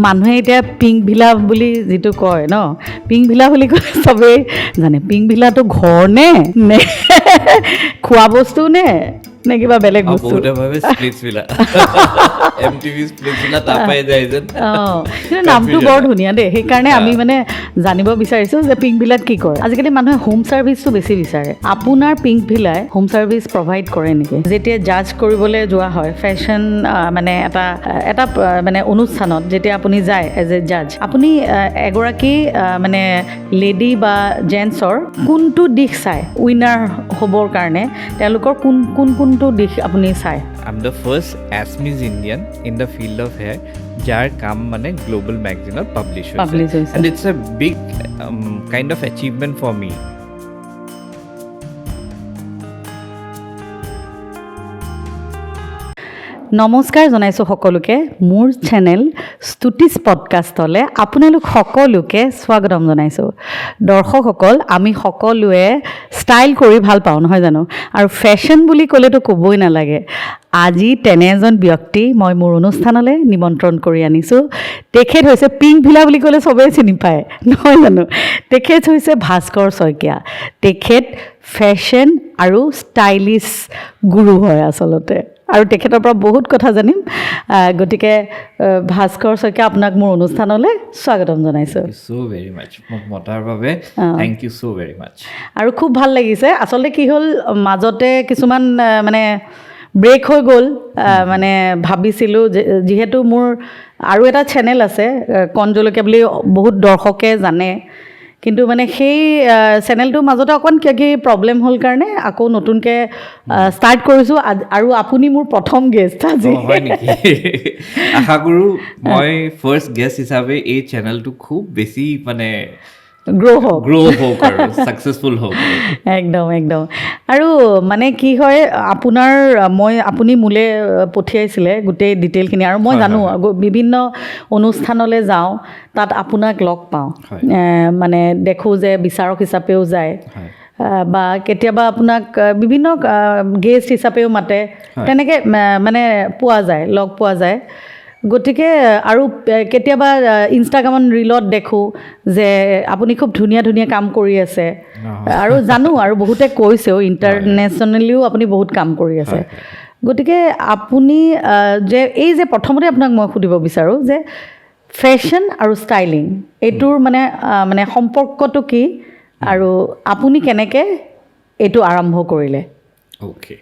মানুহে এতিয়া pink villa বুলি যিটো কয় ন, পিংক ভিলা বুলি কয় চবেই জানে। পিংক ভিলাটো ঘৰ নে নে খোৱা বস্তু নে নে কিবা বেলেগ বস্তু? বহুতে ভাবে স্প্লিটছ ভিলা এমটিভি স্প্লিটছ ভিলা তাপাই যায় যেন। কিন্তু নামটো বৰ ধুনীয়া দেই, সেইকাৰণে আমি মানে জানিব বিচাৰিছোঁ যে পিংক ভিলাত কি কৰে। আজিকালি মানুহে হোম ছাৰ্ভিচটো বেছি বিচাৰে। আপোনাৰ পিংক ভিলাই হোম ছাৰ্ভিচ প্ৰভাইড কৰে নেকি? যেতিয়া জাজ কৰিবলৈ যোৱা হয় ফেশ্বন মানে এটা মানে অনুষ্ঠানত যেতিয়া আপুনি যায় এজ এ জাজ, আপুনি এগৰাকী মানে লেডি বা জেণ্টছৰ কোনটো দিশ চায় উইনাৰ হ'বৰ কাৰণে? তেওঁলোকৰ কোনটো দিশ আপুনি চায়? I'm the first Asmis Indian in the field of hair যাৰ কাম মানে গ্লোবাল মেগাজিনত পাব্লিছ হৈছে, and it's a big kind of achievement for me. নমস্কাৰ জনাইছোঁ সকলোকে। মোৰ চেনেল স্তুতিছ পডকাষ্টলৈ আপোনালোক সকলোকে স্বাগতম জনাইছোঁ। দৰ্শকসকল, আমি সকলোৱে ষ্টাইল কৰি ভাল পাওঁ নহয় জানো? আৰু ফেশ্বন বুলি ক'লেতো ক'বই নালাগে। আজি তেনে এজন ব্যক্তি মই মোৰ অনুষ্ঠানলৈ নিমন্ত্ৰণ কৰি আনিছোঁ। তেখেত হৈছে পিংক ভিলা বুলি ক'লে চবেই চিনি পায় নহয় জানো? তেখেত হৈছে ভাস্কৰ শইকীয়া। তেখেত ফেশ্বন আৰু ষ্টাইলিছ গুৰু হয় আচলতে, আৰু তেখেতৰ পৰা বহুত কথা জানিম। গতিকে ভাস্কৰ শইকীয়া, আপোনাক মোৰ অনুষ্ঠানলৈ স্বাগতম জনাইছোঁ। So very much মোক মতাৰ বাবে thank you so very much. আৰু খুব ভাল লাগিছে। আচলতে কি হ'ল, মাজতে কিছুমান মানে ব্ৰেক হৈ গ'ল। মানে ভাবিছিলোঁ যিহেতু মোৰ আৰু এটা চেনেল আছে কণ জলকীয়া বুলি, বহুত দৰ্শকে জানে, কিন্তু মানে সেই চেনেলটোৰ মাজতে অকণ কিবা প্ৰব্লেম হ'ল কাৰণে আকৌ নতুনকৈ ষ্টাৰ্ট কৰিছোঁ। আৰু আপুনি মোৰ প্ৰথম গেষ্ট আজি। হয় নেকি? আশা কৰোঁ মই ফাৰ্ষ্ট গেষ্ট হিচাপে এই চেনেলটো খুব বেছি মানে গ্ৰ' হওক আৰু ছাকচেছফুল হওক। একদম একদম। আৰু মানে কি হয়, আপুনি মোলৈ পঠিয়াইছিলে গোটেই ডিটেইলখিনি, আৰু মই জানো বিভিন্ন অনুষ্ঠানলৈ যাওঁ, তাত আপোনাক লগ পাওঁ, মানে দেখোঁ যে বিচাৰক হিচাপেও যায়, বা কেতিয়াবা আপোনাক বিভিন্ন গেষ্ট হিচাপেও মাতে, তেনেকৈ মানে লগ পোৱা যায়। গতিকে আৰু কেতিয়াবা ইনষ্টাগ্ৰামত ৰীলত দেখোঁ যে আপুনি খুব ধুনীয়া ধুনীয়া কাম কৰি আছে, আৰু জানো আৰু বহুতে কৈছেও ইণ্টাৰনেশ্যনেলিও আপুনি বহুত কাম কৰি আছে। গতিকে আপুনি এই যে প্ৰথমতে আপোনাক মই সুধিব বিচাৰোঁ যে ফেশ্বন আৰু ষ্টাইলিং এইটোৰ মানে সম্পৰ্কটো কি, আৰু আপুনি কেনেকৈ এইটো আৰম্ভ কৰিলে? Okay,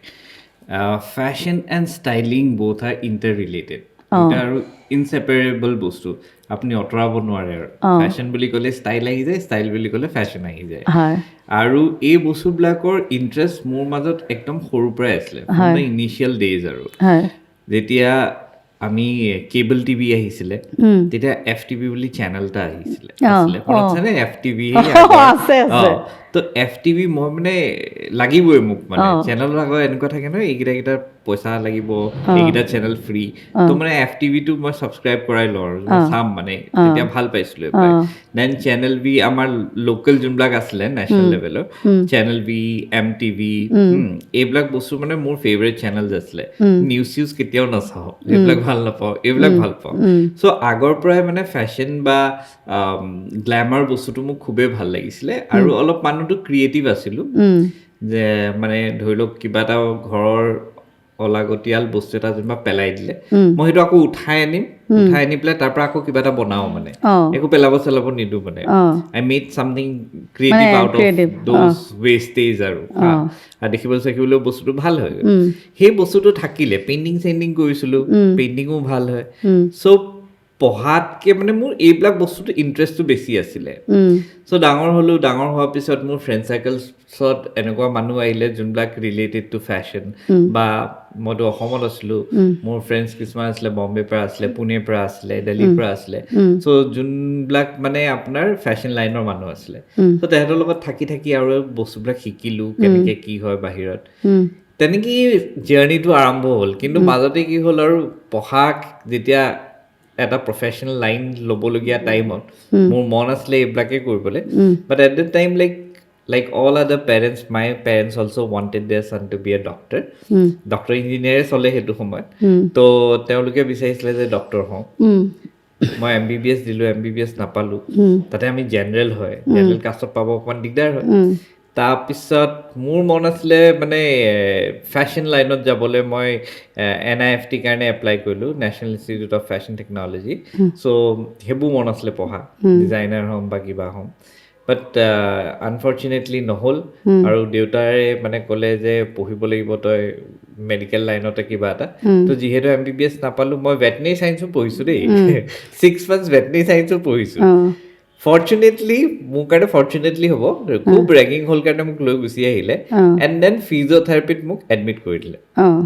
fashion and styling both R inter related. এটা আৰু ইনছেপাৰেবল বস্তু, আপুনি আঁতৰাব নোৱাৰে। আৰু ফেশ্বন বুলি ক'লে ষ্টাইল আহি যায়, ষ্টাইল বুলি ক'লে ফেশ্বন আহি যায়। আৰু এই বস্তুবিলাকৰ ইণ্টাৰেষ্ট মোৰ মাজত একদম সৰুৰ পৰাই আছিলে, ইনিচিয়েল ডেইজ। আৰু যেতিয়া আমি কেবল টিভি আহিছিলে, তেতিয়া FTV বুলি চেনেল এটা আহিছিলে, FTV। তো FTV মই মানে লাগিবই মোক, মানে চেনেলৰ আগত এনেকুৱা থাকে নহয়, এইকেইটা পইচা লাগিব, এইকেইটা চেনেল ফ্ৰী। তো মানে FTVটো মই ছাবস্ক্ৰাইব কৰাই লওঁ আৰু চাম, মানে তেতিয়া ভাল পাইছিলোঁ। দেন চেনেল ভি, আমাৰ লোকেল যোনবিলাক আছিলে নেশ্যনেল লেভেলৰ, চেনেল ভি, MTV, এইবিলাক বস্তু মানে মোৰ ফেভৰেট চেনেলছ আছিলে। নিউজ কেতিয়াও নাচাওঁ, এইবিলাক ভাল নাপাওঁ, এইবিলাক ভাল পাওঁ। চ' আগৰ পৰাই মানে ফেশ্বন বা গ্লেমাৰ বস্তুটো মোক খুবেই ভাল লাগিছিলে। আৰু অলপ মানুহটো ক্ৰিয়েটিভ আছিলোঁ, যে মানে ধৰি লওক কিবা এটা ঘৰৰ অলাগতিয়াল বস্তু এটা যেনিবা পেলাই দিলে, মই সেইটো আকৌ উঠাই আনি পেলাই তাৰ পৰা আকৌ কিবা এটা বনাওঁ, মানে একো পেলাব নিদিওঁ, মানে I made something creative out of those wastage. আৰু দেখিবলৈও বস্তুটো ভাল হয়। সেই বস্তুটো থাকিলে পেইণ্টিং কৰিছিলোঁ, পেইণ্টিঙো ভাল হয়। চ' পঢ়াতকৈ মানে মোৰ এইবিলাক বস্তুটো ইণ্টাৰেষ্টটো বেছি আছিলে। চ' ডাঙৰ হোৱাৰ পিছত মোৰ ফ্ৰেণ্ড চাৰ্কলছত এনেকুৱা মানুহ আহিলে যোনবিলাক ৰিলেটেড টু ফেশ্বন, বা মইতো অসমত আছিলোঁ, মোৰ ফ্ৰেণ্ডছ কিছুমান আছিলে, বম্বেৰ পৰা আছিলে, পুনেৰ পৰা আছিলে, দিল্লীৰ পৰা আছিলে। চ' যোনবিলাক মানে আপোনাৰ ফেশ্বন লাইনৰ মানুহ আছিলে, চ' তেহেঁতৰ লগত থাকি আৰু বস্তুবিলাক শিকিলোঁ, কেনেকৈ কি হয় বাহিৰত। তেনেকেই জাৰ্ণিটো আৰম্ভ হ'ল। কিন্তু মাজতে কি হ'ল, আৰু পঢ়া যেতিয়া এটা প্ৰফেশ্যনেল লাইন ল'বলগীয়া টাইমত মোৰ মন আছিলে এইবিলাকে কৰিবলৈ, but at the time like all other parents, my parents also wanted their son to be a doctor. Doctor ইঞ্জিনিয়াৰে চলে সেইটো সময়ত, তো তেওঁলোকে বিচাৰিছিলে যে ডক্টৰ হওঁ। মই MBBS দিলোঁ, MBBS নাপালোঁ, তাতে আমি জেনেৰেল হয়, জেনেৰেল কাষ্টত পাব অকণমান দিগদাৰ হয়। তাৰপিছত মোৰ মন আছিলে মানে ফেশ্বন লাইনত যাবলৈ। মই NIFT কাৰণে এপ্লাই কৰিলোঁ, national institute of fashion technology. So' সেইবোৰ মন আছিলে পঢ়া, ডিজাইনাৰ হ'ম বা কিবা হ'ম। বাট আনফৰ্চুনেটলি নহ'ল। আৰু দেউতাৰে মানে ক'লে যে পঢ়িব লাগিব তই মেডিকেল লাইনতে কিবা এটা। তো যিহেতু MBBS নাপালোঁ, মই ভেটেনেৰী চায়েন্সো পঢ়িছোঁ দেই। 6 months ভেটেনেৰী চায়েন্সো পঢ়িছোঁ। ফৰ্চুনেটলি, মোৰ কাৰণে ফৰ্চুনেটলি হ'ব, খুব ৰেগিং হ'ল কাৰণে মোক লৈ গুচি আহিলে। এণ্ড দেন ফিজিঅ'থেৰাপিত মোক এডমিট কৰি দিলে।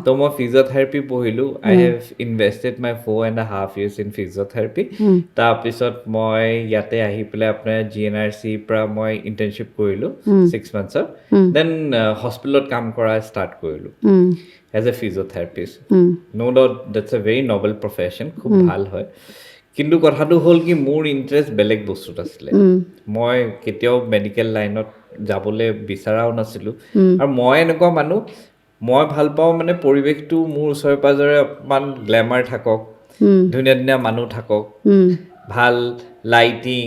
তো মই ফিজিঅ'থেৰাপি পঢ়িলোঁ। I have invested my 4.5 years in physiotherapy. তাৰপিছত মই ইয়াতে আহি পেলাই আপোনাৰ GNRCৰ পৰা মই ইণ্টাৰ্ণশ্বিপ কৰিলোঁ 6 monthsৰ। দেন হস্পিটেলত কাম কৰা ষ্টাৰ্ট কৰিলোঁ as a physiotherapist. No' doubt that's a very noble profession, খুব ভাল হয়। কিন্তু কথাটো হ'ল কি, মোৰ ইণ্টাৰেষ্ট বেলেগ বস্তুত আছিলে। মই কেতিয়াও মেডিকেল লাইনত যাবলৈ বিচৰাও নাছিলোঁ। আৰু মই এনেকুৱা মানুহ, মই ভাল পাওঁ মানে পৰিৱেশটো মোৰ ওচৰে পাঁজৰে অকণমান গ্লেমাৰ থাকক, ধুনীয়া ধুনীয়া মানুহ থাকক, ভাল লাইটিং,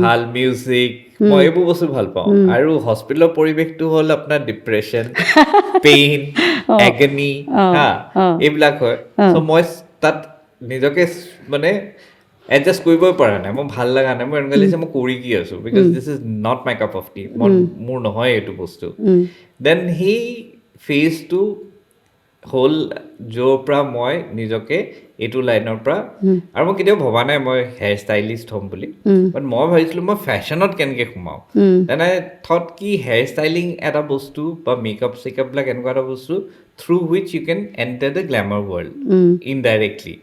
ভাল মিউজিক, মই এইবোৰ বস্তু ভাল পাওঁ। আৰু হস্পিটেলৰ পৰিৱেশটো হ'ল আপোনাৰ ডিপ্ৰেশ্যন, পেইন, এগনি, এইবিলাক হয়। চ' মই তাত নিজকে মানে এডজাষ্ট কৰিবই পৰা নাই, মোৰ ভাল লগা নাই। মোৰ এনেকুৱা লাগিছে মই কৰি কি আছোঁ, because this is not my cup of T. মোৰ নহয় এইটো বস্তু। দেন সেই ফেজটো হ'ল য'ৰ পৰা মই নিজকে এইটো লাইনৰ পৰা, আৰু মই কেতিয়াও ভবা নাই মই হেয়াৰ ষ্টাইলিষ্ট হ'ম বুলি, বাট মই ভাবিছিলোঁ মই ফেশ্বনত কেনেকৈ সোমাওঁ। দেন আই থট কি হেয়াৰ ষ্টাইলিং এটা বস্তু বা মেকআপ চেকআপবিলাক এনেকুৱা এটা বস্তু through which you can enter the glamour world indirectly.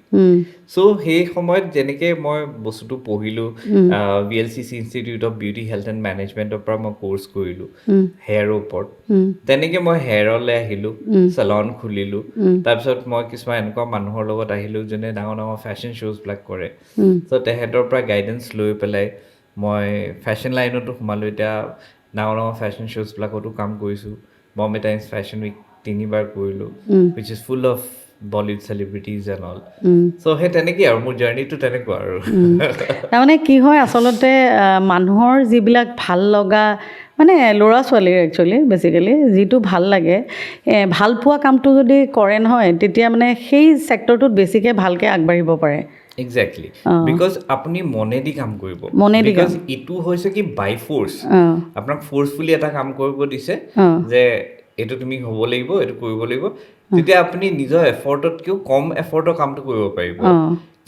So' সেই সময়ত যেনেকৈ মই বস্তুটো পঢ়িলোঁ, VLCC institute of beauty health and মেনেজমেণ্টৰ পৰা মই কৰ্চ কৰিলোঁ হেয়াৰৰ ওপৰত। তেনেকৈ মই হেয়াৰলৈ আহিলোঁ, চেলন খুলিলোঁ। তাৰপিছত মই কিছুমান এনেকুৱা মানুহৰ লগত আহিলোঁ যোনে ডাঙৰ ডাঙৰ ফেশ্বন শ্ব'জবিলাক কৰে। চ' তেহেঁতৰ পৰা গাইডেঞ্চ লৈ পেলাই মই ফেশ্বন লাইনতো সোমালোঁ। এতিয়া ডাঙৰ ডাঙৰ ফেশ্বন শ্ব'জবিলাকতো কাম কৰিছোঁ। বম্বে টাইমছ ফেশ্বন উইক 3 বাৰ কৰিলোঁ, which is full of Bollywood celebrities and all. So' সেই তেনেকেই আৰু মোৰ জাৰ্ণিটো তেনেকুৱা আৰু। তাৰমানে কি হয় আচলতে, মানুহৰ যিবিলাক ভাল লগা, মানে ল'ৰা ছোৱালীৰ একচুৱেলি বেচিকেলি যিটো ভাল লাগে, ভাল পোৱা কামটো যদি কৰে নহয়, তেতিয়া মানে সেই ছেক্টৰটোত বেছিকৈ ভালকৈ আগবাঢ়িব পাৰে। এক্সেক্টলি, বিকজ আপুনি মনেদি কাম কৰিব। মনেদি বিকজ এইটো হৈছে কি বাই ফ'ৰ্চ, আপোনাক ফ'ৰ্চফুলি এটা কাম কৰিব দিছে যে এইটো তুমি হ'ব লাগিব, এইটো কৰিব লাগিব। তেতিয়া আপুনি নিজৰ এফৰ্টতকৈও কম এফৰ্টৰ কামটো কৰিব পাৰিব।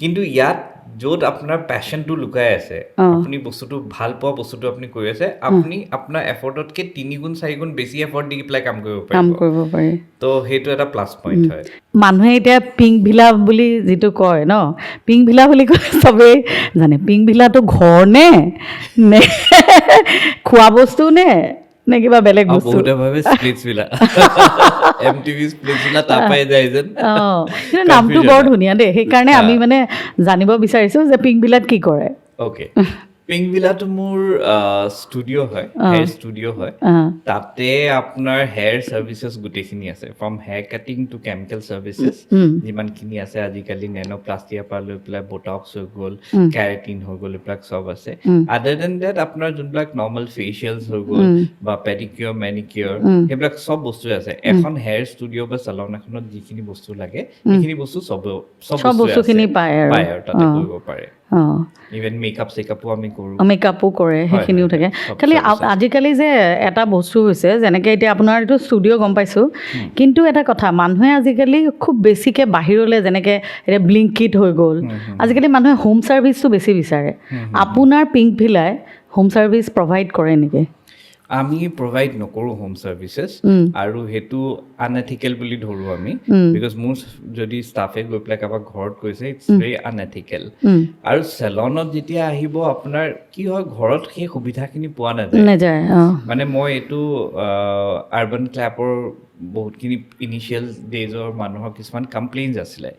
কিন্তু ইয়াত য'ত আপোনাৰ পেশ্যনটো লুকাই আছে, আপুনি বস্তুটো ভাল পোৱা বস্তুটো আপুনি কৰি আছে, আপুনি আপোনাৰ এফৰ্টতকৈ 3 গুণ 4 গুণ বেছি এফৰ্ট দি পেলাই কাম কৰিব পাৰি। তো সেইটো এটা প্লাছ পইণ্ট হয়। মানুহে এতিয়া পিংক ভিলা বুলি যিটো কয় ন, পিংক ভিলা বুলি কয় চবেই জানে। পিংক ভিলাটো ঘৰ নে খোৱা বস্তু নে কিবা বেলেগ বস্তু? বহুতে ভাবে স্প্লিটছ ভিলা, MTV স্প্লিটছ ভিলা তাৰ পৰাই যায় যেন। কিন্তু নামটো বৰ ধুনীয়া দেই, সেইকাৰণে আমি মানে জানিব বিচাৰিছোঁ যে পিংক ভিলাত কি কৰে। অ'কে, পিংক ভিলাটো মোৰ ষ্টুডিঅ' হয়, হেয়াৰ ষ্টুডিঅ' হয়। তাতে আপোনাৰ হেয়াৰ চাৰ্ভিচেছ গোটেইখিনি আছে, from hair cutting to chemical services যিমানখিনি আছে আজিকালি, নেন'প্লাষ্টিয়াৰ পৰা লৈ পেলাই বটক্স হৈ গ'ল, কেৰাটিন হৈ গ'ল, এইবিলাক চব আছে। আদাৰ দেন ডেট আপোনাৰ যোনবিলাক নৰ্মেল ফেচিয়েলছ হৈ গ'ল বা পেডিকিয়ৰ, মেনিকিয়ৰ, সেইবিলাক চব বস্তুৱে আছে। এখন হেয়াৰ ষ্টুডিঅ' বা চেলন এখনত যিখিনি বস্তু লাগে সেইখিনি বস্তু চব বস্তুখিনি পায় আৰু তাতে কৰিব পাৰে। ইভেন মেকআপ চেকআপো আমি কৰোঁ, মেকআপো কৰে, সেইখিনিও থাকে। খালি আজিকালি যে এটা বস্তু হৈছে, যেনেকৈ এতিয়া আপোনাৰ এইটো ষ্টুডিঅ' গম পাইছোঁ, কিন্তু এটা কথা, মানুহে আজিকালি খুব বেছিকৈ বাহিৰলৈ, যেনেকৈ এতিয়া ব্লিংকিট হৈ গ'ল, আজিকালি মানুহে হোম ছাৰ্ভিচটো বেছি বিচাৰে। আপোনাৰ পিংক ভিলাই হোম ছাৰ্ভিচ প্ৰভাইড কৰে নেকি? আমি প্ৰভাইড নকৰোঁ হোম ছাৰ্ভিচেছ, আৰু সেইটো আনএথিকেল বুলি ধৰোঁ আমি। বিকজ মোৰ যদি ষ্টাফে গৈ পেলাই কাৰোবাক ঘৰত কৈছে, ইটছ ভেৰি আনএথিকেল। আৰু চেলনত যেতিয়া আহিব, আপোনাৰ কি হয়, ঘৰত সেই সুবিধাখিনি পোৱা নাযায়। মানে মই এইটো আৰ্বান ক্লাবৰ বহুতখিনি ইনিচিয়েল ডেজৰ মানুহৰ কিছুমান কমপ্লেইনছ আছিলে,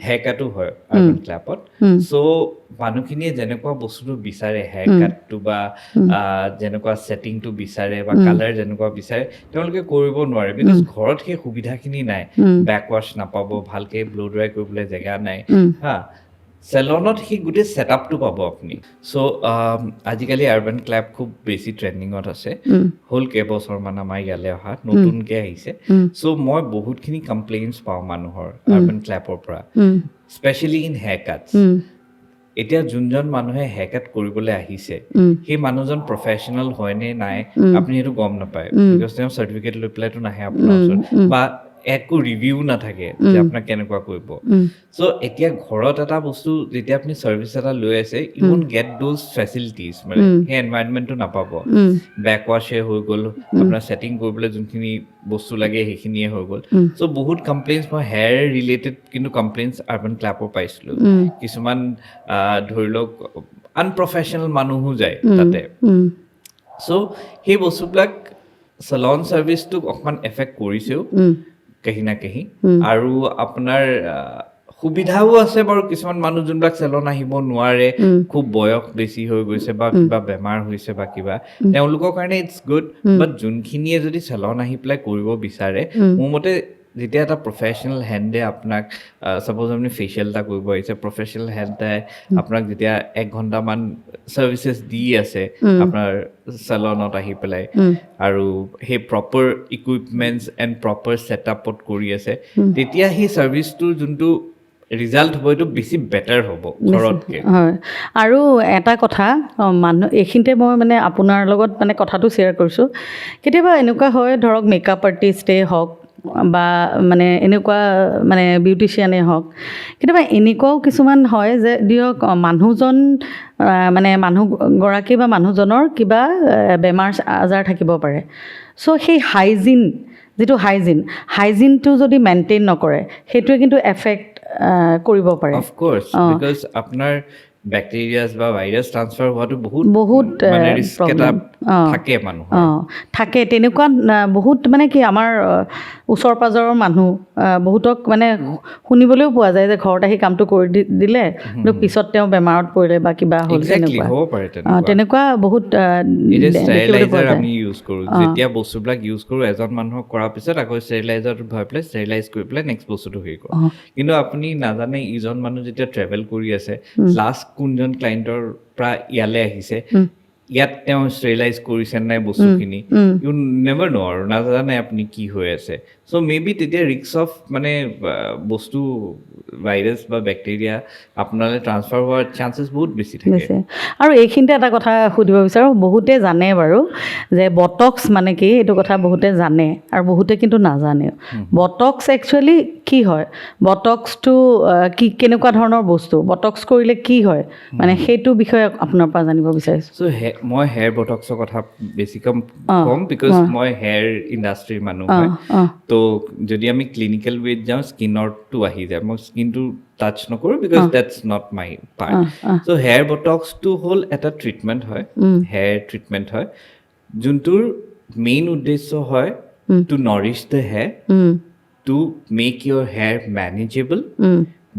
হেয়াৰ কাটো হয় আৰ্বান ক্লাবত। চ' মানুহখিনিয়ে যেনেকুৱা বস্তুটো বিচাৰে, হেয়াৰ কাটটো বা যেনেকুৱা ছেটিংটো বিচাৰে বা কালাৰ যেনেকুৱা বিচাৰে, তেওঁলোকে কৰিব নোৱাৰে। বিকজ ঘৰত সেই সুবিধাখিনি নাই, বেকৱাছ নাপাব, ভালকৈ ব্ল' ড্ৰাই কৰিবলৈ জেগা নাই। চেলনত সেই গোটেই ছেটআপটো পাব আপুনি চ' আজিকালি আৰ্বান ক্লাব খুব বেছি ট্ৰেণ্ডিঙত আছে হ'ল কেইবছৰমান আমাৰ ইয়ালৈ অহা নতুনকৈ আহিছে চ' মই বহুতখিনি কমপ্লেইনছ পাওঁ মানুহৰ আৰ্বান ক্লাবৰ পৰা স্পেচিয়েলি ইন হেয়াৰ কাটছ এতিয়া যোনজন মানুহে হেয়াৰ কাট কৰিবলৈ আহিছে সেই মানুহজন প্ৰফেচনেল হয় নে নাই আপুনি সেইটো গম নাপায় বিকজ তেওঁ চাৰ্টিফিকেট লৈ পেলাইতো নাহে আপোনাৰ ওচৰত বা একো ৰিভিউ নাথাকে যে আপোনাক কেনেকুৱা কৰিব চ' এতিয়া ঘৰত এটা বস্তু যেতিয়া আপুনি ছাৰ্ভিচ এটা লৈ আছে U want gate those facilities মানে সেই এনভাইৰনমেণ্টটো নাপাব বেকৱাশ্বে হৈ গ'ল আপোনাৰ ছেটিং কৰিবলৈ যোনখিনি বস্তু লাগে সেইখিনিয়ে হৈ গ'ল চ' বহুত কমপ্লেইনছ মই হেয়াৰ ৰিলেটেড কিন্তু কমপ্লেইনছ আৰ্বান ক্লাবৰ পাইছিলোঁ কিছুমান ধৰি লওক আনপ্ৰফেচনেল মানুহো যায় তাতে চ' সেই বস্তুবিলাক চেলন ছাৰ্ভিচটোক অকণমান এফেক্ট কৰিছেও কাহি না কাহি আৰু আপোনাৰ সুবিধাও আছে বাৰু কিছুমান মানুহ যোনবিলাক চেলন আহিব নোৱাৰে খুব বয়স বেছি হৈ গৈছে বা কিবা বেমাৰ হৈছে বা কিবা তেওঁলোকৰ কাৰণে ইটছ গুড বাট যোনখিনিয়ে যদি চেলন আহি পেলাই কৰিব বিচাৰে মোৰ মতে যেতিয়া এটা প্ৰফেচনেল হেণ্ডে আপোনাক ছাপ'জ আপুনি ফেচিয়েল এটা কৰিব আহিছে প্ৰফেচনেল হেণ্ডে আপোনাক যেতিয়া 1 ঘণ্টামান ছাৰ্ভিচেছ দি আছে আপোনাৰ চেলনত আহি পেলাই আৰু সেই প্ৰপাৰ ইকুইপমেণ্টছ এণ্ড প্ৰপাৰ ছেটআপত কৰি আছে তেতিয়া সেই ছাৰ্ভিচটোৰ যোনটো ৰিজাল্ট হ'ব এইটো বেছি বেটাৰ হ'ব ঘৰতকৈ হয় আৰু এটা কথা মানুহ এইখিনিতে মই মানে আপোনাৰ লগত মানে কথাটো শ্বেয়াৰ কৰিছোঁ কেতিয়াবা এনেকুৱা হয় ধৰক মেকআপ আৰ্টিষ্টেই হওক বা মানে এনেকুৱা মানে বিউটিচিয়ানেই হওক কেতিয়াবা এনেকুৱাও কিছুমান হয় যে দিয়ক মানুহজন মানে মানুহগৰাকী বা মানুহজনৰ কিবা বেমাৰ আজাৰ থাকিব পাৰে চ' সেই যিটো হাইজিনটো যদি মেইনটেইন নকৰে সেইটোৱে কিন্তু এফেক্ট কৰিব পাৰে অফক'ৰ্ছ বিকজ আপোনাৰ বেক্টেৰিয়াছ বা ভাইৰাছ ট্ৰান্সফাৰ হোৱাটো বহুত মানে ৰিস্ক এটা থাকে মানুহৰ থাকে তেনেকুৱা বহুত মানে কি আমাৰ ওচৰ পাজৰৰ মানুহ বহুতক মানে শুনিবলৈও পোৱা যায় যে ঘৰত আহি কামটো কৰি দিলে কিন্তু পিছত তেওঁ বেমাৰত পৰিলে বা কিবা হ'ল তেনেকুৱা বহুত ষ্টেৰিলাইজাৰ আমি ইউজ কৰোঁ যেতিয়া বস্তুবিলাক ইউজ কৰোঁ এজন মানুহক কৰাৰ পিছত আকৌ ষ্টেৰিলাইজাৰটো ভৰাই পেলাই ষ্টেৰিলাইজ কৰি পেলাই নেক্সট বস্তুটো হেৰি কৰোঁ কিন্তু আপুনি নাজানে ইজন মানুহ যেতিয়া ট্ৰেভেল কৰি আছে লাষ্ট কোনজন ক্লাইণ্টৰ পৰা ইয়ালৈ আহিছে ইয়াত তেওঁ ষ্টেৰিলাইজ কৰিছে নাই বস্তুখিনি ইউ নেভাৰ ন' আৰু নাজানে আপুনি কি হৈ আছে চ' মে বি তেতিয়া ৰিস্ক অফ মানে বস্তু ভাইৰাছ বা বেক্টেৰিয়া আপোনালৈ ট্ৰান্সফাৰ হোৱাৰ চান্সেছ বহুত বেছি থাকে আৰু এইখিনিতে এটা কথা সুধিব বিচাৰোঁ বহুতে জানে বাৰু যে বটক্স মানে কি এইটো কথা বহুতে জানে আৰু বহুতে কিন্তু নাজানে বটক্স একচুৱেলি কি হয় বটক্সটো কেনেকুৱা ধৰণৰ বস্তু বটক্স কৰিলে কি হয় মানে সেইটো বিষয়ে আপোনাৰ পৰা জানিব বিচাৰিছোঁ চ' মই হেয়াৰ বটক্সৰ কথা বেছি কম বিকজ মই হেয়াৰ ইণ্ডাষ্ট্ৰীৰ মানুহ হয় ত' যদি আমি ক্লিনিকেল ৱেত যাওঁ স্কিনৰটো আহি যায় মই স্কিনটো টাচ নকৰোঁ because that's not my part so' hair বটক্সটো হ'ল এটা ট্ৰিটমেণ্ট হয় হেয়াৰ ট্ৰিটমেণ্ট হয় যোনটোৰ মেইন উদ্দেশ্য হয় to nourish the hair to make your hair manageable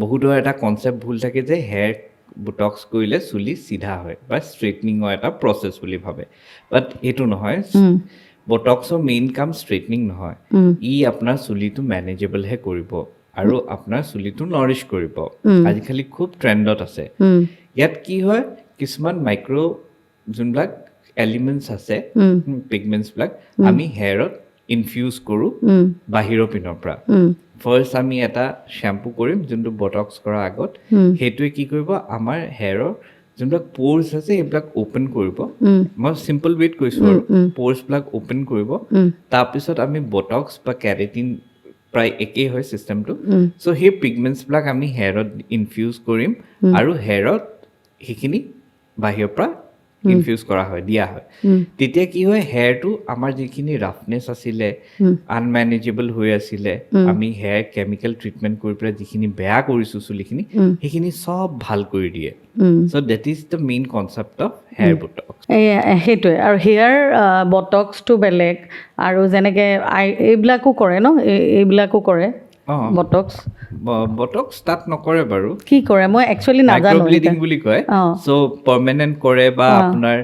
বহুতৰ এটা কনচেপ্ট ভুল থাকে যে হেয়াৰ বটক্স কৰিলে চুলি চিধা হয় বা ষ্ট্ৰেইটনিঙৰ এটা প্ৰচেছ বুলি ভাবে বাট এইটো নহয় বটক্সৰ মেইন কাম ষ্ট্ৰেইটনিং নহয় ই আপোনাৰ চুলিটো মেনেজেবলহে কৰিব আৰু আপোনাৰ চুলিটো নৰিছ কৰিব আজিকালি খুব ট্ৰেণ্ডত আছে ইয়াত কি হয় কিছুমান মাইক্ৰ' যোনবিলাক এলিমেণ্টছ আছে পিগমেণ্টছবিলাক আমি হেয়াৰত ইনফিউজ কৰোঁ বাহিৰৰ পিনৰ পৰা ফাৰ্ষ্ট আমি এটা শ্বেম্পু কৰিম যোনটো বটক্স কৰাৰ আগত সেইটোৱে কি কৰিব আমাৰ হেয়াৰৰ যোনবিলাক প'ৰ্ছ আছে সেইবিলাক অ'পেন কৰিব মই চিম্পল ৱেত কৈছোঁ আৰু প'ৰ্ছবিলাক অ'পেন কৰিব তাৰপিছত আমি বটক্স বা কেৰাটিন প্ৰায় একেই হয় ছিষ্টেমটো চ' সেই পিগমেণ্টছবিলাক আমি হেয়াৰত ইনফিউজ কৰিম আৰু হেয়াৰত সেইখিনি বাহিৰৰ পৰা ইনফিউজ কৰা হয় দিয়া হয় তেতিয়া কি হয় হেয়াৰটো আমাৰ যিখিনি ৰাফনেছ আছিলে আনমেনেজেবল হৈ আছিলে আমি হেয়াৰ কেমিকেল ট্ৰিটমেণ্ট কৰি পেলাই যিখিনি বেয়া কৰিছোঁ চুলিখিনি সেইখিনি চব ভাল কৰি দিয়ে so' that is the main concept of hair botox সেইটোৱে আৰু হেয়াৰ বটক্সটো বেলেগ আৰু যেনেকৈ এইবিলাকো কৰে ন এইবিলাকো কৰে বটক্স তাত নকৰে বাৰু কি কৰে মই একচুৱেলি নাজানো ব্লিডিং বুলি কয় চ' পাৰ্মানেণ্ট কৰে বা আপোনাৰ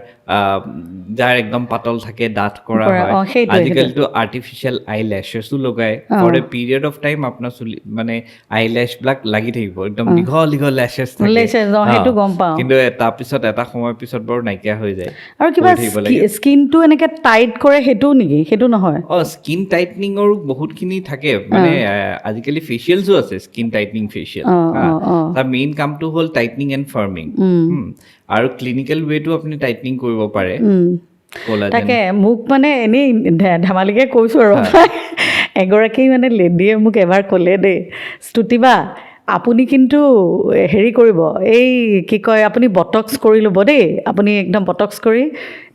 যাৰ একদম পাতল থাকে ডাঠ কৰা হয় আজিকালিতো আৰ্টিফিচিয়েল আই লেছেছো লগায় for a period of time আপোনাৰ চুলি মানে আই লেছবিলাক লাগি থাকিব একদম দীঘল দীঘল লেছেছ থাকে সেইটো গম পাওঁ কিন্তু তাৰপিছত এটা সময়ৰ পিছত বাৰু নাইকিয়া হৈ যায় আৰু কিবা স্কিনটো এনেকে টাইট কৰে সেইটো নেকি সেইটো নহয় স্কিন টাইটনিঙৰো বহুতখিনি থাকে মানে আজিকালি ফেচিয়েলছো আছে স্কিন টাইটনিং ফেচিয়েল তাৰ মেইন কামটো হ'ল টাইটনিং এণ্ড ফাৰ্মিং আৰু ক্লিনিকেল ৱেটো আপুনি টাইটনিং কৰিব পাৰে তাকে মোক মানে এনেই ধেমালিকে কৈছোঁ আৰু এগৰাকী মানে লেডিয়ে মোক এবাৰ ক'লে দেই স্তুতিবা আপুনি কিন্তু হেৰি কৰিব এই কি কয় আপুনি বটক্স কৰি ল'ব দেই আপুনি একদম বটক্স কৰি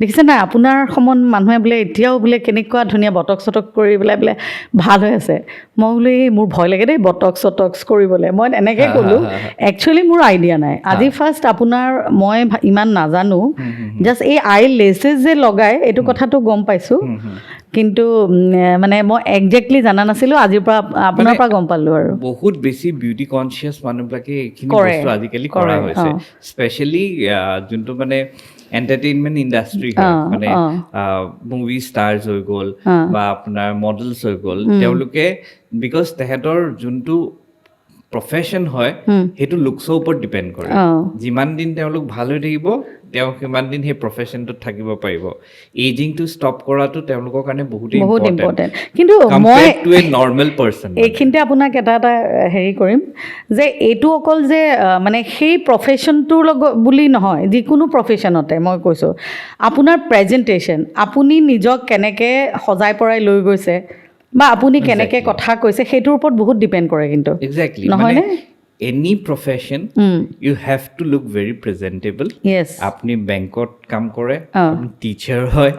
দেখিছে নাই আপোনাৰ সমান মানুহে বোলে এতিয়াও বোলে কেনেকুৱা ধুনীয়া বটক্স কৰি পেলাই বোলে ভাল হৈ আছে মই বোলো এই মোৰ ভয় লাগে দেই বটক্স কৰিবলৈ মই এনেকৈ ক'লোঁ একচুৱেলি মোৰ আইডিয়া নাই আজি ফাৰ্ষ্ট আপোনাৰ মই ইমান নাজানো জাষ্ট এই আই লেছেছ যে লগায় এইটো কথাটো গম পাইছোঁ কিন্তু মানে মই একজেক্টলি জানা নাছিলোঁ আজিৰ পৰা আপোনাৰ পৰা গম পালোঁ আৰু বহুত বেছি বিউটি কনচিয়াছ মানুহবিলাকে এইখিনি বস্তু আজিকালি কৰা হৈছে স্পেচিয়েলি যোনটো মানে এণ্টাৰটেইনমেণ্ট ইণ্ডাষ্ট্ৰী হয় মানে মুভি ষ্টাৰ্ছ হৈ গ'ল বা আপোনাৰ মডেলছ হৈ গ'ল তেওঁলোকে বিকজ তেহেঁতৰ যোনটো প্ৰফেশ্যন হয় সেইটো লুকছৰ ওপৰত ডিপেণ্ড কৰে যিমান দিন তেওঁলোক ভাল হৈ থাকিব তেওঁ সিমান দিন সেই প্ৰফেশ্যনটোত থাকিব পাৰিব এজিংটো ষ্টপ কৰাটো তেওঁলোকৰ কাৰণে বহুত ইম্পৰ্টেণ্ট কিন্তু মই নৰ্মেল পাৰ্চন এইখিনিতে আপোনাক এটা হেৰি কৰিম যে এইটো অকল যে মানে সেই প্ৰফেশ্যনটোৰ লগত বুলি নহয় যিকোনো প্ৰফেশ্যনতে মই কৈছোঁ আপোনাৰ প্ৰেজেণ্টেশ্যন আপুনি নিজক কেনেকৈ সজাই পৰাই লৈ গৈছে বা আপুনি কেনেকৈ কথা কৈছে সেইটোৰ ওপৰত বহুত ডিপেণ্ড কৰে কিন্তু এক্সেক্টলি নহয়নে any profession you have to look very presentable আপনি বেংকত কাম কৰে আপনি টিচাৰ হয়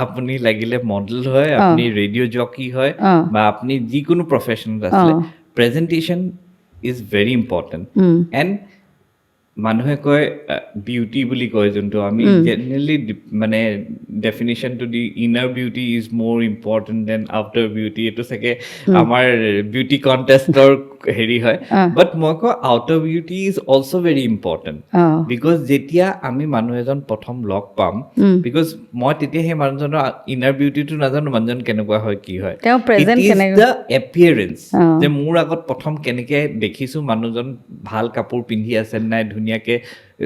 আপনি লাগিলে মডেল হয় আপনি ৰেডিঅ' জকি হয় বা আপনি যিকোনো প্ৰফেশ্যনত আছে presentation is very important and মানুহে কয় বিউটি বুলি কয় যোনটো আমি জেনেৰেলি মানে ডেফিনেশ্যনটো the inner beauty is more important than outer beauty এইটো চাগে আমাৰ বিউটি কণ্টেষ্টৰ হেৰি হয় বাট মই কওঁ outer beauty is also' very important because যেতিয়া আমি মানুহ এজন প্ৰথম লগ পাম বিকজ মই তেতিয়া সেই মানুহজনৰ ইনাৰ বিউটিটো নাজানো মানুহজন কেনেকুৱা হয় কি হয় দ্য এপিয়াৰেঞ্চ যে মোৰ আগত প্ৰথম কেনেকৈ দেখিছোঁ মানুহজন ভাল কাপোৰ পিন্ধি আছে নাই ধুনীয়াকৈ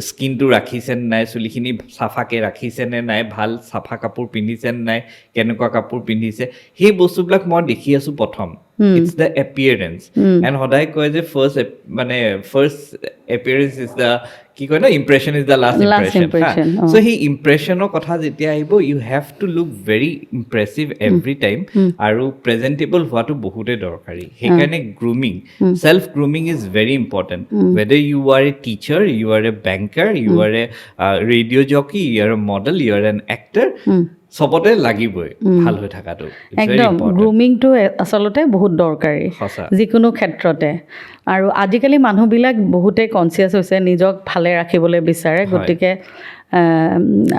স্কিনটো ৰাখিছে নাই চুলিখিনি চাফাকৈ ৰাখিছে নে নাই ভাল চাফা কাপোৰ পিন্ধিছে নে নাই কেনেকুৱা কাপোৰ পিন্ধিছে সেই বস্তুবিলাক মই দেখি আছোঁ প্ৰথম ইটছ দ্য এপিয়াৰেঞ্চ এণ্ড সদায় কয় যে ফাৰ্ষ্ট এপিয়াৰেঞ্চ ইজ দ্য কি কয় ন impression is the last impression so' সেই ইম্প্ৰেশ্যনৰ কথা যেতিয়া আহিব you have to look very impressive every time আৰু প্ৰেজেণ্টেবল হোৱাটো বহুতেই দৰকাৰী সেইকাৰণে grooming self grooming is very important whether you are a teacher you are a banker you are a radio' jockey you are a model you are an actor চবতে লাগিবই ভাল হৈ থকাটো একদম গ্ৰুমিংটো আচলতে বহুত দৰকাৰী যিকোনো ক্ষেত্ৰতে আৰু আজিকালি মানুহবিলাক বহুতেই কনচিয়াছ হৈছে নিজক ভালে ৰাখিবলৈ বিচাৰে গতিকে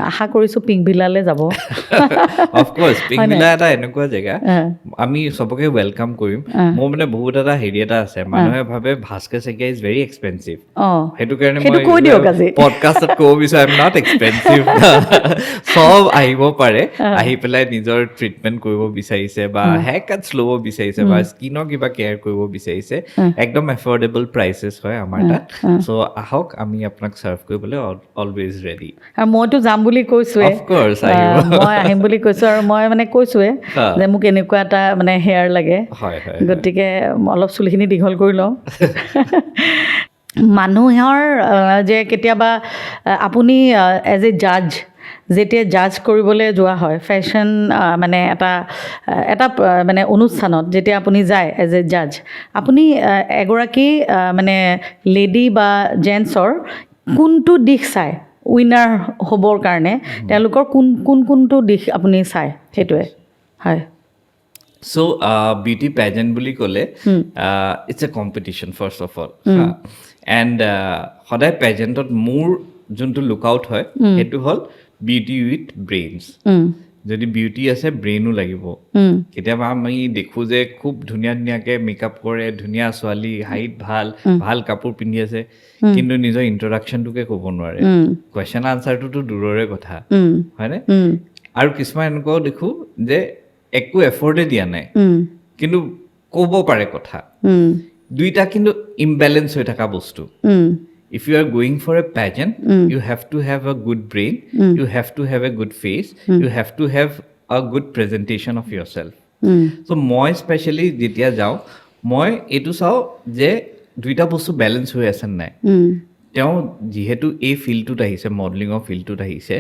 আশা কৰিছোঁ পিংভিলালৈ যাব অফক'ৰ্ছ পিংভিলা এটা এনেকুৱা জেগা আমি চবকে ৱেলকাম কৰিম মোৰ মানে বহুত এটা হেৰি এটা আছে মানুহে ভাবে ভাস্কৰ চেকিয়া ইজ ভেৰি এক্সপেঞ্চিভ সেইটো কাৰণে মই পডকাষ্টত ক'ব বিচাৰোঁ আই এম নট এক্সপেঞ্চিভ চব আহিব পাৰে আহি পেলাই নিজৰ ট্ৰিটমেণ্ট কৰিব বিচাৰিছে বা হেয়াৰ কাটছ ল'ব বিচাৰিছে বা স্কিনৰ কিবা কেয়াৰ কৰিব বিচাৰিছে একদম এফৰ্ডেবল প্ৰাইচেছ হয় আমাৰ তাত চ' আহক আমি আপোনাক ছাৰ্ভ কৰিবলৈ অলৱেজ ৰেডি আৰু মইতো যাম বুলি কৈছোঁৱে মই আহিম বুলি কৈছোঁ আৰু মই মানে কৈছোঁৱে যে মোক এনেকুৱা এটা মানে হেয়াৰ লাগে গতিকে অলপ চুলিখিনি দীঘল কৰি লওঁ মানুহৰ যে কেতিয়াবা আপুনি এজ এ জাজ যেতিয়া জাজ কৰিবলৈ যোৱা হয় ফেশ্বন মানে এটা মানে অনুষ্ঠানত যেতিয়া আপুনি যায় এজ এ জাজ আপুনি এগৰাকী মানে লেডি বা জেণ্টছৰ কোনটো দিশ চায় উইনাৰ হ'বৰ কাৰণে তেওঁলোকৰ কোনটো দিশ আপুনি চায় সেইটোৱে হয় চ' বিউটি পেজেণ্ট বুলি ক'লে it's a competition first of all and সদায় পেজেণ্টত মোৰ যোনটো লুক আউট হয় সেইটো হ'ল বিউটি উইথ ব্ৰেইনছ যদি বিউটি আছে ব্ৰেইনো লাগিব কেতিয়াবা আমি দেখোঁ যে খুব ধুনীয়া ধুনীয়াকৈ মেকআপ কৰে ধুনীয়া ছোৱালী হাইট ভাল ভাল কাপোৰ পিন্ধি আছে কিন্তু নিজৰ ইন্ট্ৰডাকশ্যনটোকে ক'ব নোৱাৰে কুৱেশ্যন আনচাৰটোতো দূৰৰে কথা হয়নে আৰু কিছুমান এনেকুৱাও দেখোঁ যে একো এফৰ্টে দিয়া নাই কিন্তু ক'ব পাৰে কথা দুইটা কিন্তু ইমবেলেঞ্চ হৈ থকা বস্তু if you are going for a pageant you have to have a good brain you have to have a good face you have to have a good presentation of yourself so moi especially jetia jao moi etu sao je duita bostu balance hoy ase nai তেওঁ যেহেতু এই ফিল্ডটোত আহিছে মডেলিঙৰ ফিল্ডটোত আহিছে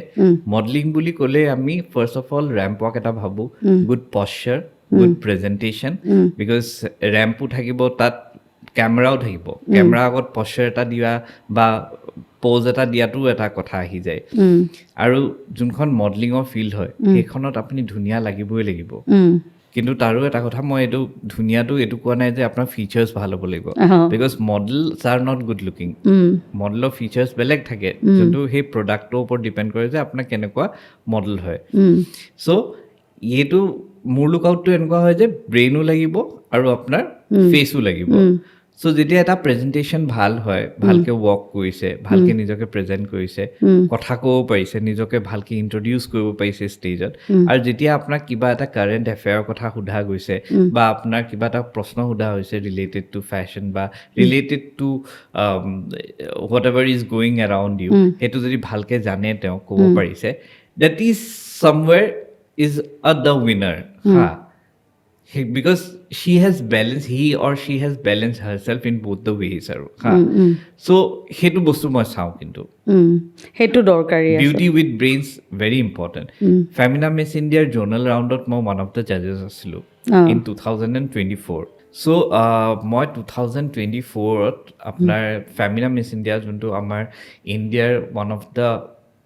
modelling বুলি ক'লে আমি first of all ramp walk এটা ভাবোঁ গুড পশ্চাৰ গুড প্ৰেজেণ্টেশ্যন বিকজ ৰেম্পো থাকিব তাত কেমেৰাও থাকিব কেমেৰাৰ আগত পশ্চাৰ এটা দিয়া বা প'জ এটা দিয়াটো এটা কথা আহি যায় আৰু যোনখন মডেলিঙৰ ফিল্ড হয় সেইখনত আপুনি ধুনীয়া লাগিবই লাগিব কিন্তু তাৰো এটা কথা মই এইটো ধুনীয়াটো এইটো কোৱা নাই যে আপোনাৰ ফিচাৰ্ছ ভাল হ'ব লাগিব because medals are not good looking মডেলৰ ফিচাৰ্ছ বেলেগ থাকে যোনটো সেই প্ৰডাক্টৰ ওপৰত ডিপেণ্ড কৰে যে আপোনাৰ কেনেকুৱা মডেল হয় চ' এইটো মোৰ লুকআউটটো এনেকুৱা হয় যে ব্ৰেইনো লাগিব আৰু আপোনাৰ ফেচো লাগিব চ' যেতিয়া এটা প্ৰেজেণ্টেশ্যন ভাল হয় ভালকৈ ৱৰ্ক কৰিছে ভালকৈ নিজকে প্ৰেজেণ্ট কৰিছে কথা ক'ব পাৰিছে নিজকে ভালকৈ ইণ্ট্ৰডিউচ কৰিব পাৰিছে ষ্টেজত আৰু যেতিয়া আপোনাক কিবা এটা কাৰেণ্ট এফেয়াৰৰ কথা সোধা গৈছে বা আপোনাৰ কিবা এটা প্ৰশ্ন সোধা হৈছে ৰিলেটেড টু ফেশ্বন বা related to whatever is going around you সেইটো যদি ভালকৈ জানে তেওঁ ক'ব পাৰিছে that is somewhere is the winner হা because he or she has balanced herself in both the ways aru so hetu bostu moi sao kintu hetu dorkari ase beauty with brains very important Femina Miss India journal round out moi one of the judges asilu in 2024 so moi 2024 ot apnar Femina Miss India juntu amar India one of the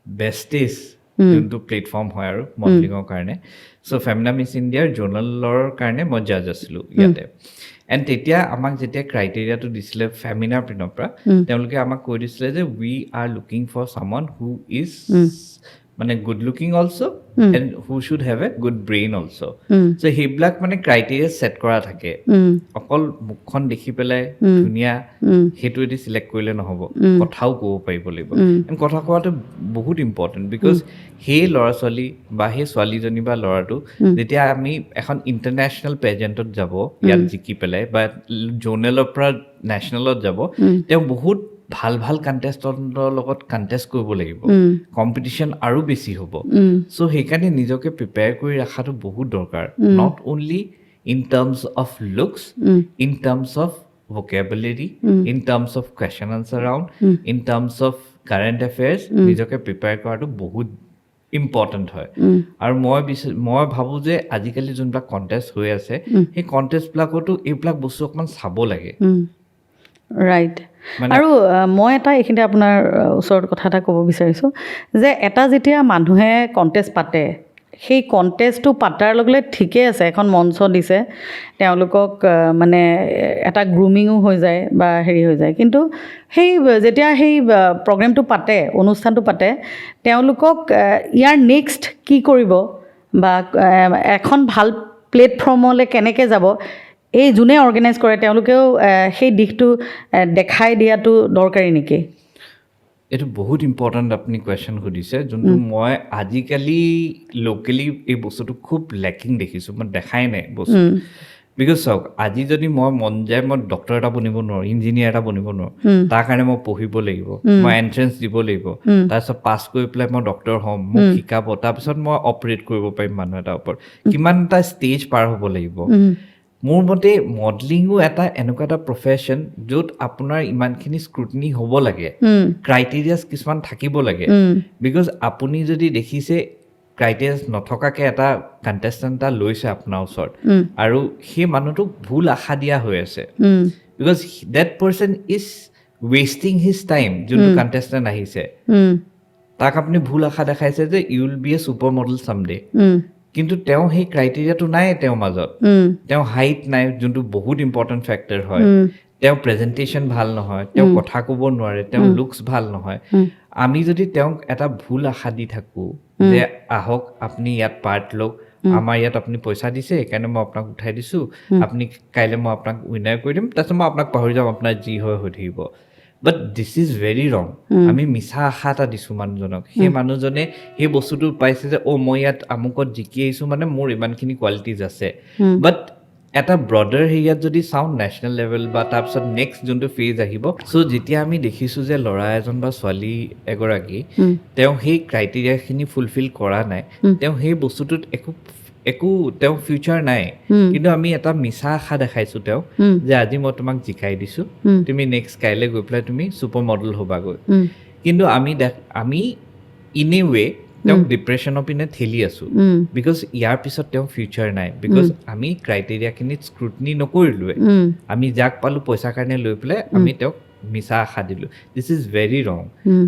bestest যোনটো platform হয় আৰু মডেলিঙৰ কাৰণে চ' Femina miss ইণ্ডিয়াৰ জাৰ্নেলৰ কাৰণে মই জাজ আছিলোঁ ইয়াতে এণ্ড তেতিয়া আমাক যেতিয়া ক্ৰাইটেৰিয়াটো দিছিলে ফেমিনাৰ পিনৰ পৰা তেওঁলোকে আমাক কৈ দিছিলে যে we are looking for someone who is মানে good looking also' and who should have a good brain also' so' সেইবিলাক মানে ক্ৰাইটেৰিয়া ছেট কৰা থাকে অকল মুখখন দেখি পেলাই ধুনীয়া সেইটোৱেদি চিলেক্ট কৰিলে নহ'ব কথাও ক'ব পাৰিব লাগিব এণ্ড কথা কোৱাটো বহুত ইম্পৰ্টেণ্ট বিকজ সেই ল'ৰা ছোৱালী বা সেই ছোৱালীজনী বা ল'ৰাটো যেতিয়া আমি এখন ইণ্টাৰনেশ্যনেল পেজেণ্টত যাব ইয়াত জিকি পেলাই বা জ'নেলৰ পৰা নেশ্যনেলত যাব তেওঁ বহুত ভাল ভাল কণ্টেষ্টেণ্টৰ লগত কণ্টেষ্ট কৰিব লাগিব কম্পিটিশ্যন আৰু বেছি হ'ব চ' সেইকাৰণে নিজকে প্ৰিপেয়াৰ কৰি ৰখাটো বহুত দৰকাৰ not only in terms of looks in terms of vocabulary in terms of question answer round in terms of current affairs নিজকে প্ৰিপেয়াৰ কৰাটো বহুত ইম্পৰ্টেণ্ট হয় আৰু মই ভাবোঁ যে আজিকালি যোনবিলাক কণ্টেষ্ট হৈ আছে সেই কণ্টেষ্টবিলাকতো এইবিলাক বস্তু অকণমান চাব লাগে ৰাইট আৰু মই এটা এইখিনিতে আপোনাৰ ওচৰত কথা এটা ক'ব বিচাৰিছোঁ যে এটা যেতিয়া মানুহে কণ্টেষ্ট পাতে সেই কণ্টেষ্টটো পাতাৰ লগে লগে ঠিকেই আছে এখন মঞ্চ দিছে তেওঁলোকক মানে এটা গ্ৰুমিঙো হৈ যায় বা হেৰি হৈ যায় কিন্তু সেই যেতিয়া সেই প্ৰগ্ৰেমটো পাতে অনুষ্ঠানটো পাতে তেওঁলোকক ইয়াৰ নেক্সট কি কৰিব বা এখন ভাল প্লেটফৰ্মলৈ কেনেকৈ যাব এই যোনে অৰ্গেনাইজ কৰে তেওঁলোকেও সেই দিশটো দেখাই দিয়াটো দৰকাৰী নেকি এইটো বহুত ইম্পৰ্টেণ্ট আপুনি কুৱেশ্যন সুধিছে যোনটো মই আজিকালি লোকেলি এই বস্তুটো খুব লেকিং দেখিছোঁ মই দেখাই নাই বস্তু বিকজ চাওক আজি যদি মই মন যায় মই ডক্টৰ এটা বনিব নোৱাৰোঁ ইঞ্জিনিয়াৰ এটা বনিব নোৱাৰোঁ তাৰ কাৰণে মই পঢ়িব লাগিব মই এণ্ট্ৰেঞ্চ দিব লাগিব তাৰপিছত পাছ কৰি পেলাই মই ডক্টৰ হ'ম মোক শিকাব তাৰপিছত মই অপাৰেট কৰিব পাৰিম মানুহ এটাৰ ওপৰত কিমান এটা ষ্টেজ পাৰ হ'ব লাগিব মোৰ মতে মডেলিঙো এটা এনেকুৱা এটা প্ৰফেশ্যন য'ত আপোনাৰ ইমানখিনি স্ক্ৰুটনি হ'ব লাগে ক্ৰাইটেৰিয়াছ কিছুমান থাকিব লাগে বিকজ আপুনি যদি দেখিছে ক্ৰাইটেৰিয়াছ নথকাকৈ এটা কণ্টেষ্টেণ্ট এটা লৈছে আপোনাৰ ওচৰত আৰু সেই মানুহটোক ভুল আশা দিয়া হৈ আছে because that person is wasting his time যোনটো কণ্টেষ্টেণ্ট আহিছে তাক আপুনি ভুল আশা দেখাইছে যে you will be a super model someday কিন্তু তেওঁ সেই ক্ৰাইটেৰিয়াটো নাই তেওঁৰ মাজত তেওঁ হাইট নাই যোনটো বহুত ইম্পৰ্টেণ্ট ফেক্টৰ হয় তেওঁ প্ৰেজেণ্টেশ্যন ভাল নহয়, তেওঁ কথা ক'ব নোৱাৰে, তেওঁ লুকছ ভাল নহয়, আমি যদি তেওঁক এটা ভুল আশা দি থাকোঁ যে আহক আপুনি ইয়াত পাৰ্ট লওক, আমাৰ ইয়াত আপুনি পইচা দিছে সেইকাৰণে মই আপোনাক উঠাই দিছোঁ, আপুনি কাইলৈ মই আপোনাক উইনাৰ কৰি দিম, তাৰপিছত মই আপোনাক পাহৰি যাম, আপোনাৰ যি হয় হৈ থাকিব। বাট দিছ ইজ ভেৰি ৰং। আমি মিছা আশা এটা দিছোঁ মানুহজনক, সেই মানুহজনে সেই বস্তুটো পাইছে যে মই ইয়াত আমুকত জিকি আহিছোঁ মানে মোৰ ইমানখিনি কোৱালিটিজ আছে। বাট এটা ব্ৰডাৰ হেৰিয়াত যদি চাওঁ নেশ্যনেল লেভেল বা তাৰপিছত নেক্সট যোনটো ফেজ আহিব, চ' যেতিয়া আমি দেখিছোঁ যে ল'ৰা এজন বা ছোৱালী এগৰাকী তেওঁ সেই ক্ৰাইটেৰিয়াখিনি ফুলফিল কৰা নাই, তেওঁ সেই বস্তুটোত একো তেওঁ ফিউচাৰ নাই, কিন্তু আমি এটা মিছা আশা দেখাইছোঁ তেওঁক যে আজি মই তোমাক জিকাই দিছোঁ, তুমি নেক্সট কাইলৈ গৈ পেলাই তুমি ছুপাৰ মডেল হ'বাগৈ। কিন্তু আমি ইন এ ৱে তেওঁক ডিপ্ৰেশ্যনৰ পিনে ঠেলি আছোঁ, বিকজ ইয়াৰ পিছত তেওঁ ফিউচাৰ নাই, বিকজ আমি ক্ৰাইটেৰিয়াখিনিত স্ক্ৰুটনি নকৰিলোৱে, আমি যাক পালোঁ পইচাৰ কাৰণে লৈ পেলাই আমি তেওঁক মিছা আশা দিলোঁ। দিছ ইজ ভেৰি ৰং।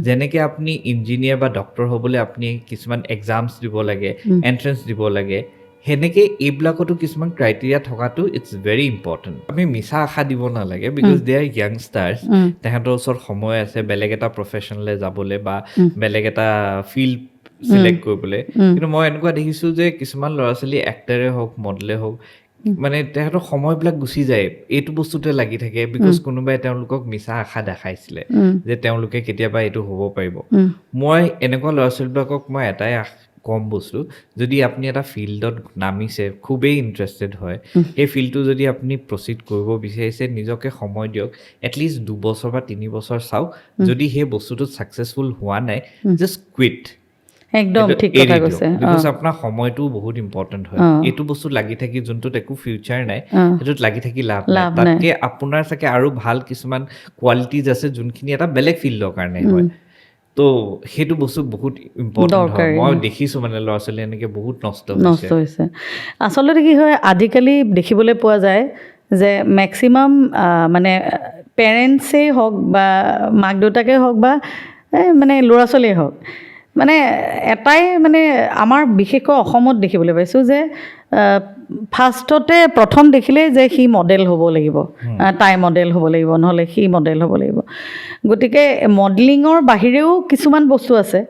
যেনেকৈ আপুনি ইঞ্জিনিয়াৰ বা ডক্টৰ হ'বলৈ আপুনি কিছুমান এক্সামছ দিব লাগে, এণ্ট্ৰেঞ্চ দিব লাগে, সেনেকৈ এইবিলাকতো কিছুমান ক্ৰাইটেৰিয়া থকাটো ইটছ ভেৰি ইম্পৰ্টেণ্ট। আমি মিছা আশা দিব নালাগে, বিকজ দে আৰ য়াংষ্টাৰ্ছ, তেহেঁতৰ ওচৰত সময় আছে বেলেগ এটা প্ৰফেশ্যনলৈ যাবলৈ বা বেলেগ এটা ফিল্ড চিলেক্ট কৰিবলৈ। কিন্তু মই এনেকুৱা দেখিছোঁ যে কিছুমান ল'ৰা ছোৱালী এক্টাৰে হওক মডেলে হওক মানে তেহেঁতৰ সময়বিলাক গুচি যায় এইটো বস্তুতে লাগি থাকে, বিকজ কোনোবাই তেওঁলোকক মিছা আশা দেখাইছিলে যে তেওঁলোকে কেতিয়াবা এইটো হ'ব পাৰিব। মই এনেকুৱা ল'ৰা ছোৱালীবিলাকক মই এটাই কম বস্তু, যদি আপুনি এটা ফিল্ডত নামিছে, খুবেই ইণ্টাৰেষ্টেড হয়, সেই ফিল্ডটো যদি আপুনি প্ৰচিড কৰিব বিচাৰিছে, নিজকে সময় দিয়ক, এটলিষ্ট 2 বছৰ বা 3 বছৰ চাওক, যদি সেই বস্তুটোত ছাকচেছফুল হোৱা নাই জাষ্ট কুইট। একদম ঠিক কথা কৈছে। বিকজ আপোনাৰ সময়টোও বহুত ইম্পৰ্টেণ্ট হয়। এইটো বস্তু লাগি থাকি যোনটোত একো ফিউচাৰ নাই সেইটোত লাগি থাকি লাভ নাই, তাতকে আপোনাৰ চাগে আৰু ভাল কিছুমান কোৱালিটিজ আছে যোনখিনি এটা বেলেগ ফিল্ডৰ কাৰণে হয়। তো সেইটো বস্তু বহুত ইম্পৰ্টেণ্ট হয়। মই দেখিছোঁ মানে ল'ৰা ছোৱালী এনেকৈ বহুত নষ্ট হৈছে। আচলতে কি হয় আজিকালি দেখিবলৈ পোৱা যায় যে মেক্সিমাম মানে পেৰেণ্টছেই হওক বা মাক দেউতাকেই হওক বা মানে ল'ৰা ছোৱালীয়ে হওক, মানে এটাই মানে আমাৰ বিশেষকৈ অসমত দেখিবলৈ পাইছোঁ যে ফাৰ্ষ্টতে প্ৰথম দেখিলেই যে সি মডেল হ'ব লাগিব, তাই মডেল হ'ব লাগিব, নহ'লে সি মডেল হ'ব লাগিব। গতিকে মডেলিঙৰ বাহিৰেও কিছুমান বস্তু আছে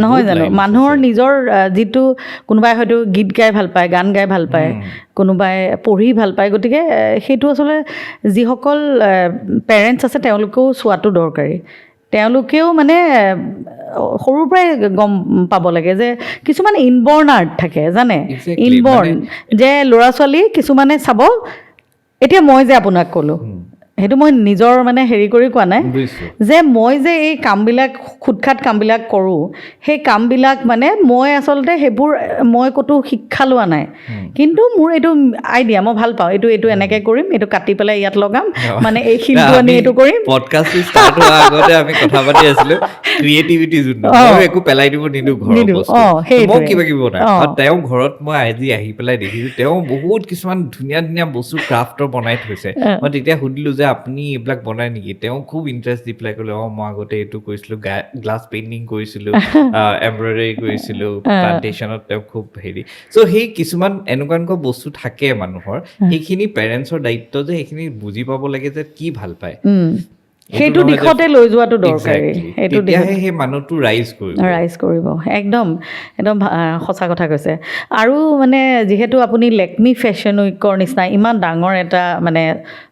নহয় জানো, মানুহৰ নিজৰ যিটো কোনোবাই হয়তো গীত গাই ভাল পায়, গান গাই ভাল পায়, কোনোবাই পঢ়ি ভাল পায়, গতিকে সেইটো আচলতে যিসকল পেৰেণ্টছ আছে তেওঁলোকেও চোৱাটো দৰকাৰী। তেওঁলোকেও মানে সৰুৰ পৰাই গম পাব লাগে যে কিছুমান ইনবৰ্ণ আৰ্ট থাকে, জানে, ইনবৰ্ণ যে ল'ৰা ছোৱালী কিছুমানে চাব। এতিয়া মই যে আপোনাক ক'লোঁ সেইটো মই নিজৰ মানে হেৰি কৰি কোৱা নাই যে মই যে এই কামবিলাক খুটখাট কামবিলাক কৰোঁ, সেই কামবিলাক মানে মই আচলতে সেইবোৰ মই ক'তো শিক্ষা লোৱা নাই, কিন্তু মোৰ এইটো আইডিয়া, মই ভাল পাওঁ, এইটো এনেকৈ কৰিম, এইটো কাটি পেলাই ইয়াত লগাম, মানে এই শিলটো আনি এইটো কৰিম। পডকাষ্ট ষ্টাৰ্ট হোৱাৰ আগতে আমি কথা পাতি আছিলোঁ ক্ৰিয়েটিভিটি যোনটো, মই একো পেলাই দিব নিদিওঁ ঘৰৰ বস্তু, মই কিবা কিবি বনাই। তেওঁ ঘৰত মই আজি আহি পেলাই দেখিছোঁ তেওঁ বহুত কিছুমান ধুনীয়া ধুনীয়া বস্তু ক্ৰাফ্টৰ বনাই থৈছে। মই তেতিয়া সুধিলোঁ যে আপুনি এইবিলাক বনাই নেকি? তেওঁ খুব ইণ্টাৰেষ্ট দি পেলাই ক'লে মই আগতে এইটো কৰিছিলোঁ, গ্লাছ পেইণ্টিং কৰিছিলোঁ, এমব্ৰইডাৰী কৰিছিলোঁ, প্লান্টেশ্যনত তেওঁ খুব হেৰি। চ' সেই কিছুমান এনেকুৱা বস্তু থাকে মানুহৰ, সেইখিনি পেৰেণ্টছৰ দায়িত্ব যে সেইখিনি বুজি পাব লাগে যে কি ভাল পায়, সেইটো দিশতে লৈ যোৱাটো দৰকাৰী। সেইটো তেতিয়াহে সেই মানুহটো ৰাইজ কৰিব। একদম একদম সঁচা কথা কৈছে। আৰু মানে যিহেতু আপুনি লেকমি ফেশ্বন উইকৰ নিচিনা ইমান ডাঙৰ এটা মানে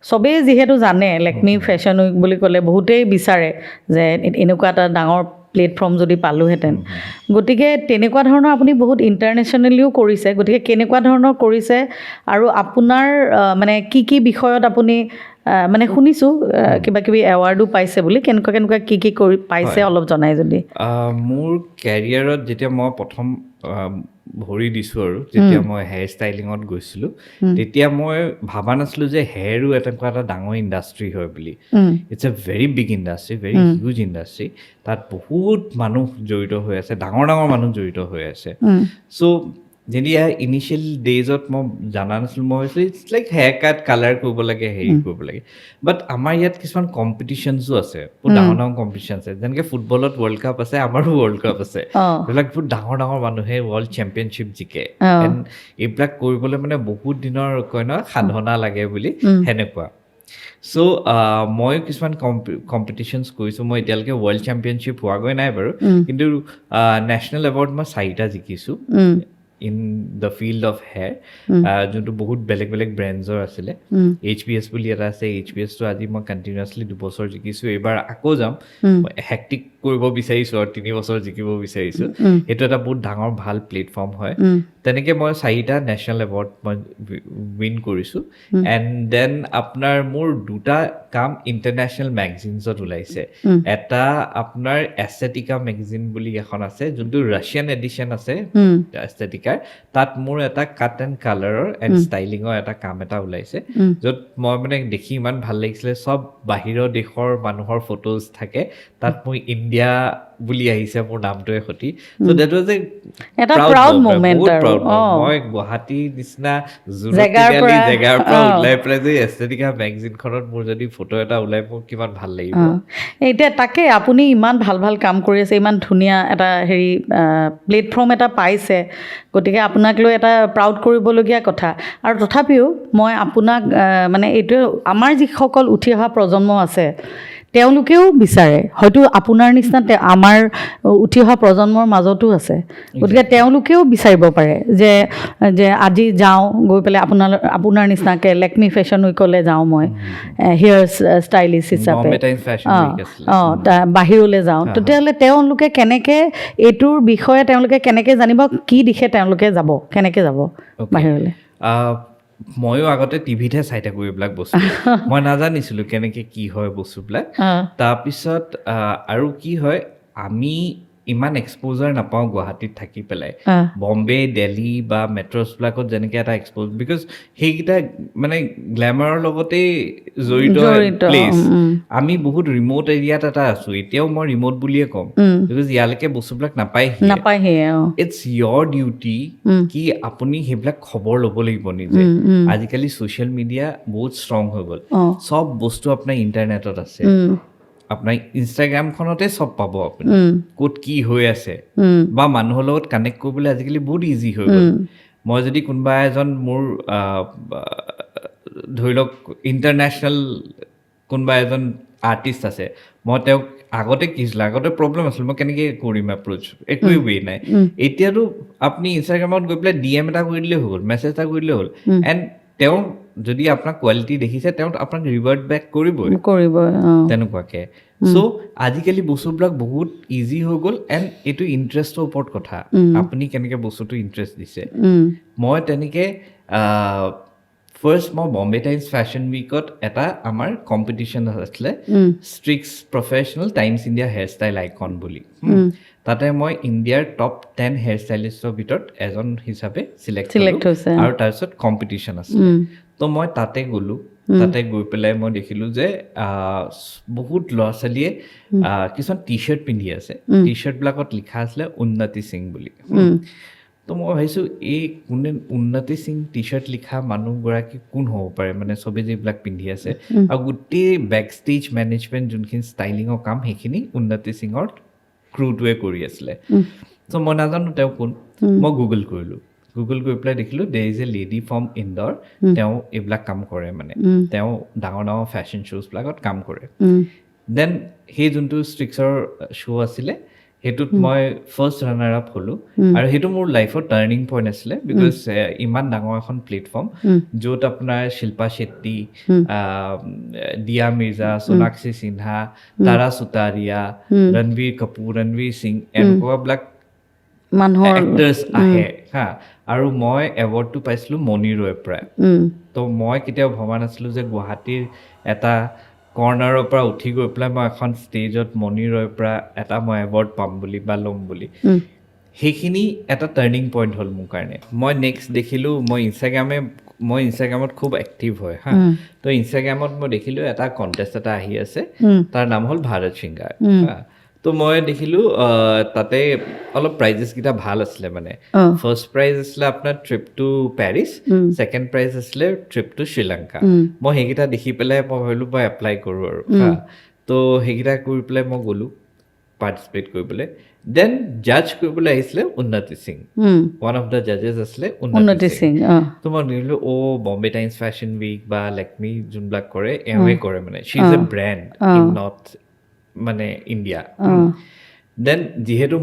চবেই যিহেতু জানে লেকমি ফেশ্বন উইক বুলি ক'লে বহুতেই বিচাৰে যে এনেকুৱা এটা ডাঙৰ প্লেটফৰ্ম যদি পালোহেঁতেন। গতিকে তেনেকুৱা ধৰণৰ আপুনি বহুত ইণ্টাৰনেশ্যনেলিও কৰিছে, গতিকে কেনেকুৱা ধৰণৰ কৰিছে আৰু আপোনাৰ মানে কি কি বিষয়ত আপুনি মানে শুনিছোঁ কিবা কিবি এৱাৰ্ডো পাইছে বুলি, কেনেকুৱা কি কৰি পাইছে অলপ জনাই যদি। মোৰ কেৰিয়াৰত যেতিয়া মই প্ৰথম ভৰি দিছোঁ আৰু যেতিয়া মই হেয়াৰ ষ্টাইলিঙত গৈছিলোঁ, তেতিয়া মই ভাবা নাছিলোঁ যে হেয়াৰো এনেকুৱা এটা ডাঙৰ ইণ্ডাষ্ট্ৰি হয় বুলি। It's a very big industry, very huge industry. তাত বহুত মানুহ জড়িত হৈ আছে, ডাঙৰ ডাঙৰ মানুহ জড়িত হৈ আছে। চ' যেতিয়া ইনিচিয়েল ডেইজত মই জানা নাছিলোঁ, মই ভাবিছিলোঁ it's like haircut, colour কৰিব লাগে, হেৰি কৰিব লাগে। বাট আমাৰ ইয়াত কিছুমান কম্পিটিশ্যনছো আছে, বহুত ডাঙৰ ডাঙৰ কম্পিটিশ্যন আছে। যেনেকৈ ফুটবলত ৱৰ্ল্ড কাপ আছে, আমাৰো ৱৰ্ল্ড কাপ আছে। এইবিলাক বহুত ডাঙৰ ডাঙৰ মানুহে ৱৰ্ল্ড চেম্পিয়নশ্বিপ জিকে। এণ্ড এইবিলাক কৰিবলৈ মানে বহুত দিনৰ কয় ন সাধনা লাগে বুলি, সেনেকুৱা। চ' মই কিছুমান কম্পিটিশ্যনছ কৰিছোঁ মই এতিয়ালৈকে ৱৰ্ল্ড চেম্পিয়নশ্বিপ হোৱাগৈ নাই বাৰু কিন্তু নেশ্যনেল এৱাৰ্ড মই 4টা জিকিছোঁ in the field of hair যোনটো বহুত বেলেগ বেলেগ ব্ৰেণ্ডছৰ আছিলে HPS বুলি এটা আছে HPSটো আজি মই কণ্টিনিউৱাছলি 2 বছৰ জিকিছোঁ এইবাৰ আকৌ যাম হেক্টিক কৰিব বিচাৰিছোঁ আৰু 3 বছৰ জিকিব বিচাৰিছোঁ সেইটো এটা বহুত ডাঙৰ ভাল প্লেটফৰ্ম হয় তেনেকৈ মই 4টা নেশ্যনেল এৱাৰ্ড মই উইন কৰিছোঁ এণ্ড দেন আপোনাৰ মোৰ 2টা কাম ইণ্টাৰনেশ্যনেল মেগাজিনছত ওলাইছে এটা আপোনাৰ এস্থেটিকা মেগাজিন বুলি এখন আছে যোনটো ৰাছিয়ান এডিশ্যন আছে এস্থেটিকাৰ তাত মোৰ এটা কাট এণ্ড কালাৰৰ এণ্ড ষ্টাইলিঙৰ এটা কাম এটা ওলাইছে য'ত মই মানে দেখি ইমান ভাল লাগিছিলে চব বাহিৰৰ দেশৰ মানুহৰ ফটোজ থাকে তাত মই ইণ্ডিয়া বুলি আহিছে মোৰ নামটোৱে সতি চ' দেট ৱাজ এটা proud moment আৰু, মই গুৱাহাটীৰ নিচিনা জেগাৰ জেগাৰ পৰা পৰা, ওলাই পেলাই যে এস্থেটিকা মেগাজিনখনত মোৰ যদি ফটো এটা ওলাই মোৰ কিমান ভাল লাগিব এতিয়া তাকে আপুনি ইমান ভাল ভাল কাম কৰি আছে ইমান ধুনীয়া এটা হেৰি প্লেটফৰ্ম এটা পাইছে গতিকে আপোনাক লৈ এটা প্ৰাউড কৰিবলগীয়া কথা আৰু তথাপিও মই আপোনাক মানে এইটোৱে আমাৰ যিসকল উঠি অহা প্ৰজন্ম আছে তেওঁলোকেও বিচাৰে হয়তো আপোনাৰ নিচিনা আমাৰ উঠি অহা প্ৰজন্মৰ মাজতো আছে গতিকে তেওঁলোকেও বিচাৰিব পাৰে যে যে আজি যাওঁ গৈ পেলাই আপোনাৰ নিচিনাকৈ লেকমি ফেশ্বন উইকলৈ যাওঁ মই হেয়াৰ ষ্টাইলিষ্ট হিচাপে বাহিৰলৈ যাওঁ তেতিয়াহ'লে তেওঁলোকে কেনেকৈ এইটোৰ বিষয়ে তেওঁলোকে কেনেকৈ জানিব কি দিশে তেওঁলোকে যাব কেনেকৈ যাব বাহিৰলৈ ময়ো আগতে টিভিতহে চাই থাকোঁ এইবিলাক বস্তু মই নাজানিছিলোঁ কেনেকৈ কি হয় বস্তুবিলাক তাৰপিছত আৰু কি হয় আমি ইমান এক্সপ'জাৰ নাপাওঁ গুৱাহাটীত থাকি পেলাই বম্বে দিল্লী বা মেট্ৰছবিলাকত যেনেকৈ এটা এক্সপ'জ বিকজ সেইকেইটা মানে গ্লেমাৰৰ লগতেই জড়িত প্লেচ আমি বহুত ৰিম'ট এৰিয়াত এটা আছোঁ এতিয়াও মই ৰিম'ট বুলিয়ে ক'ম বিকজ ইয়ালৈকে বস্তুবিলাক নাপায়হি ইটছ ইয়ৰ ডিউটি কি আপুনি সেইবিলাক খবৰ ল'ব লাগিব নিজে আজিকালি ছ'চিয়েল মিডিয়া বহুত ষ্ট্ৰং হৈ গ'ল চব বস্তু আপোনাৰ ইণ্টাৰনেটত আছে আপোনাৰ ইনষ্টাগ্ৰামখনতে চব পাব আপুনি ক'ত কি হৈ আছে বা মানুহৰ লগত কানেক্ট কৰিবলৈ আজিকালি বহুত ইজি হৈ গ'ল মই যদি কোনোবা এজন মোৰ ধৰি লওক ইণ্টাৰনেশ্যনেল কোনোবা এজন আৰ্টিষ্ট আছে মই তেওঁক আগতে কি হৈছিলে আগতে প্ৰব্লেম আছিল মই কেনেকৈ কৰিম এপ্ৰ'চ একোৱেই ৱে নাই এতিয়াতো আপুনি ইনষ্টাগ্ৰামত গৈ পেলাই DM এটা কৰি দিলেই হৈ গ'ল মেছেজ এটা কৰি দিলেই হ'ল এণ্ড তেওঁ যদি আপোনাৰ কোৱালিটি দেখিছে তেওঁ আপোনাক ৰিভাৰ্ট বেক কৰিবই তেনেকুৱাকৈ চ' আজিকালি বস্তুবিলাক বহুত ইজি হৈ গ'ল এণ্ড এইটো ইণ্টাৰেষ্টৰ ওপৰত কথা আপুনি কেনেকৈ বস্তুটো ইণ্টাৰেষ্ট দিছে মই তেনেকৈ ফাৰ্ষ্ট মই বম্বে টাইমছ ফেশ্বন উইকত এটা আমাৰ কম্পিটিশ্যন আছিলে streaks professional times India hair style icon বুলি তাতে মই ইণ্ডিয়াৰ টপ 10 হেয়াৰ ষ্টাইলিষ্টৰ ভিতৰত এজন হিচাপে চিলেক্ট হৈছে আৰু তাৰপিছত কম্পিটিশ্যন আছিলে তো মই তাতে গ'লোঁ তাতে গৈ পেলাই মই দেখিলোঁ যে বহুত ল'ৰা ছোৱালীয়ে কিছুমান টি-শ্বাৰ্ট পিন্ধি আছে টি-শ্বাৰ্টবিলাকত লিখা আছিলে উন্নতি সিং বুলি তো মই ভাবিছোঁ এই কোনে উন্নতি সিং টি-শ্বাৰ্ট লিখা মানুহগৰাকী কোন হ'ব পাৰে মানে চবেই যিবিলাক পিন্ধি আছে আৰু গোটেই বেক ষ্টেজ মেনেজমেণ্ট যোনখিনি ষ্টাইলিঙৰ কাম সেইখিনি উন্নতি সিঙৰ ক্ৰুটোৱে কৰি আছিলে চ' মই নাজানো তেওঁ কোন মই গুগল কৰিলোঁ গুগল কৰি পেলাই দেখিলোঁ there is a lady from Indore তেওঁ এইবিলাক কাম কৰে মানে তেওঁ ডাঙৰ ডাঙৰ ফেশ্বন শ্ব'জবিলাকত কাম কৰে দেন সেই যোনটো ষ্ট্ৰিক্সৰ শ্ব' আছিলে সেইটোত মই ফাৰ্ষ্ট ৰানাৰ আপ হ'লোঁ আৰু সেইটো মোৰ লাইফৰ টাৰ্ণিং পইণ্ট আছিলে বিকজ ইমান ডাঙৰ এখন প্লেটফৰ্ম য'ত আপোনাৰ শিল্পা চেট্টি দিয়া মিৰ্জা সোণাক্ষী সিনহা তাৰা চুটাৰিয়া ৰণবীৰ কাপুৰ ৰণবীৰ সিং এনেকুৱাবিলাক মানুহৰ এক্টাৰ্ছ আহে হা আৰু মই এৱাৰ্ডটো পাইছিলোঁ মণি ৰয়ৰ পৰা তো মই কেতিয়াও ভবা নাছিলোঁ যে গুৱাহাটীৰ এটা কৰ্ণাৰৰ পৰা উঠি গৈ পেলাই মই এখন ষ্টেজত মণি ৰয়ৰ পৰা এটা মই এৱাৰ্ড পাম বুলি বা ল'ম বুলি সেইখিনি এটা টাৰ্ণিং পইণ্ট হ'ল মোৰ কাৰণে মই নেক্সট দেখিলোঁ মই ইনষ্টাগ্ৰামত খুব এক্টিভ হয় হা তো ইনষ্টাগ্ৰামত মই দেখিলোঁ এটা কণ্টেষ্ট এটা আহি আছে তাৰ নাম হ'ল ভাৰত সিংগাৰ হা তো মই দেখিলোঁ তাতে অলপ প্ৰাইজেছকেইটা ভাল আছিলে মানে ফাৰ্ষ্ট প্ৰাইজ আছিলে আপোনাৰ trip two Paris second prize আছিলে ট্ৰিপ টু শ্ৰীলংকা মই সেইকেইটা দেখি পেলাই মই ভাবিলোঁ মই এপ্লাই কৰোঁ আৰু হা তো সেইকেইটা কৰি পেলাই মই গ'লোঁ পাৰ্টিচিপেট কৰিবলৈ দেন জাজ কৰিবলৈ আহিছিলে উন্নতি সিং ওৱান অফ দ্য জাজেছ আছিলে উন্নতি সিং তো মই দেখিলোঁ বম্বে টাইমছ ফেশ্বন উইক বা লেকমি যোনবিলাক কৰে এওঁৱে কৰে মানে she is a brand in north মানে ইণ্ডিয়া দেন যিহেতু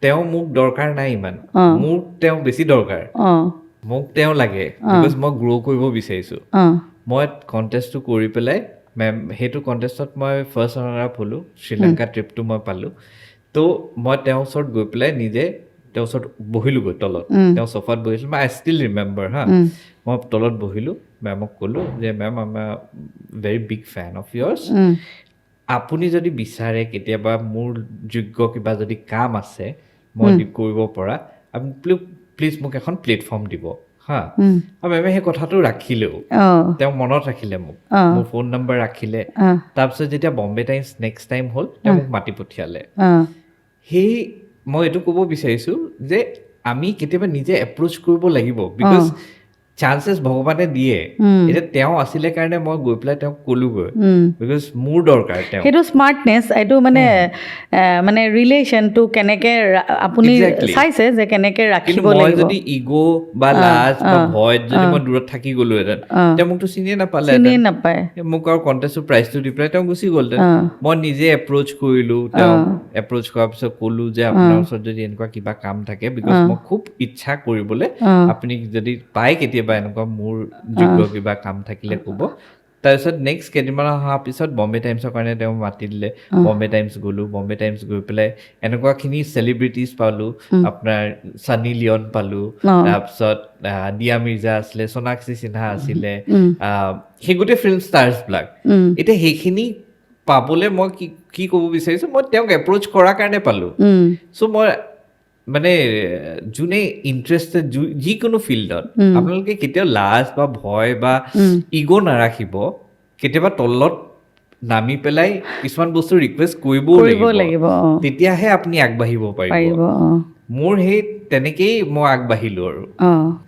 তেওঁ মোক দৰকাৰ নাই ইমান মোক তেওঁ বেছি দৰকাৰ মোক তেওঁ লাগে বিকজ মই গ্ৰ' কৰিব বিচাৰিছোঁ মই কণ্টেষ্টটো কৰি পেলাই মেম সেইটো কণ্টেষ্টত মই ফাৰ্ষ্ট ৰানাৰ আপ হ'লোঁ শ্ৰীলংকা ট্ৰিপটো মই পালোঁ তো মই তেওঁৰ ওচৰত গৈ পেলাই নিজে তেওঁৰ ওচৰত বহিলোঁগৈ তলত তেওঁ চফাত বহিছিলোঁ মই আই ষ্টিল ৰিমেম্বাৰ হা মই তলত বহিলোঁ মেমক ক'লোঁ যে ma'am I M A very big fan of years আপুনি যদি বিচাৰে কেতিয়াবা মোৰ যোগ্য কিবা যদি কাম আছে মই কৰিব পৰা আপুনি প্লিজ মোক এখন প্লেটফৰ্ম দিব হা আৰু মেমে সেই কথাটো ৰাখিলেও তেওঁ মনত ৰাখিলে মোক মোৰ ফোন নম্বৰ ৰাখিলে তাৰপিছত যেতিয়া বম্বে টাইমছ নেক্সট টাইম হ'ল তেওঁ মোক মাতি পঠিয়ালে সেই মই এইটো ক'ব বিচাৰিছোঁ যে আমি কেতিয়াবা নিজে এপ্ৰ'চ কৰিব লাগিব বিকজ চান্সেছ ভগৱানে দিয়ে এতিয়া তেওঁ আছিলে কাৰণে মই গৈ পেলাই তেওঁক ক'লোগৈ বিকজ মোৰ দৰকাৰ তেওঁ সেইটো স্মাৰ্টনেছ এইটো মানে ৰিলেশ্যনটো কেনেকৈ আপুনি চাইছে যে কেনেকৈ ৰাখিব লাগিব মই যদি ইগ' বা লাজ বা ভয়ত যদি মই দূৰত থাকি গ'লোহেঁতেন তেওঁ মোকতো চিনিয়ে নাপায় মোক আৰু কণ্টেষ্টৰ প্ৰাইজটো দি পেলাই তেওঁ গুচি গ'লহেঁতেন মই নিজে এপ্ৰ'চ কৰিলোঁ তেওঁ এপ্ৰ'চ কৰাৰ পিছত ক'লোঁ যে আপোনাৰ ওচৰত যদি এনেকুৱা কিবা কাম থাকে বিকজ মই খুব ইচ্ছা কৰিবলৈ আপুনি যদি পায় কেতিয়াবা এনেকুৱা মোৰ যোগ্য কিবা কাম থাকিলে ক'ব তাৰপিছত নেক্সট কেইদিনমান অহাৰ পিছত বম্বে টাইমছৰ কাৰণে তেওঁ মাতি দিলে বম্বে টাইমছ গ'লোঁ বম্বে টাইমছ গৈ পেলাই এনেকুৱাখিনি চেলিব্ৰিটিজ পালোঁ আপোনাৰ ছানী লিঅন পালোঁ তাৰপিছত দিয়া মিৰ্জা আছিলে সোণাক্ষী সিনহা আছিলে সেই গোটেই ফিল্ম ষ্টাৰ্ছবিলাক এতিয়া সেইখিনি পাবলৈ মই কি ক'ব বিচাৰিছোঁ মই তেওঁক এপ্ৰ'চ কৰাৰ কাৰণে পালোঁ চ' মই মানে যোনে ইণ্টাৰেষ্টেড যিকোনো ফিল্ডত আপোনালোকে কেতিয়াও লাজ বা ভয় বা ইগ' নাৰাখিব কেতিয়াবা তলত নামি পেলাই কিছুমান বস্তু ৰিকুৱেষ্ট কৰিবও লাগিব তেতিয়াহে আপুনি আগবাঢ়িব পাৰিব মোৰ সেই তেনেকেই মই আগবাঢ়িলোঁ আৰু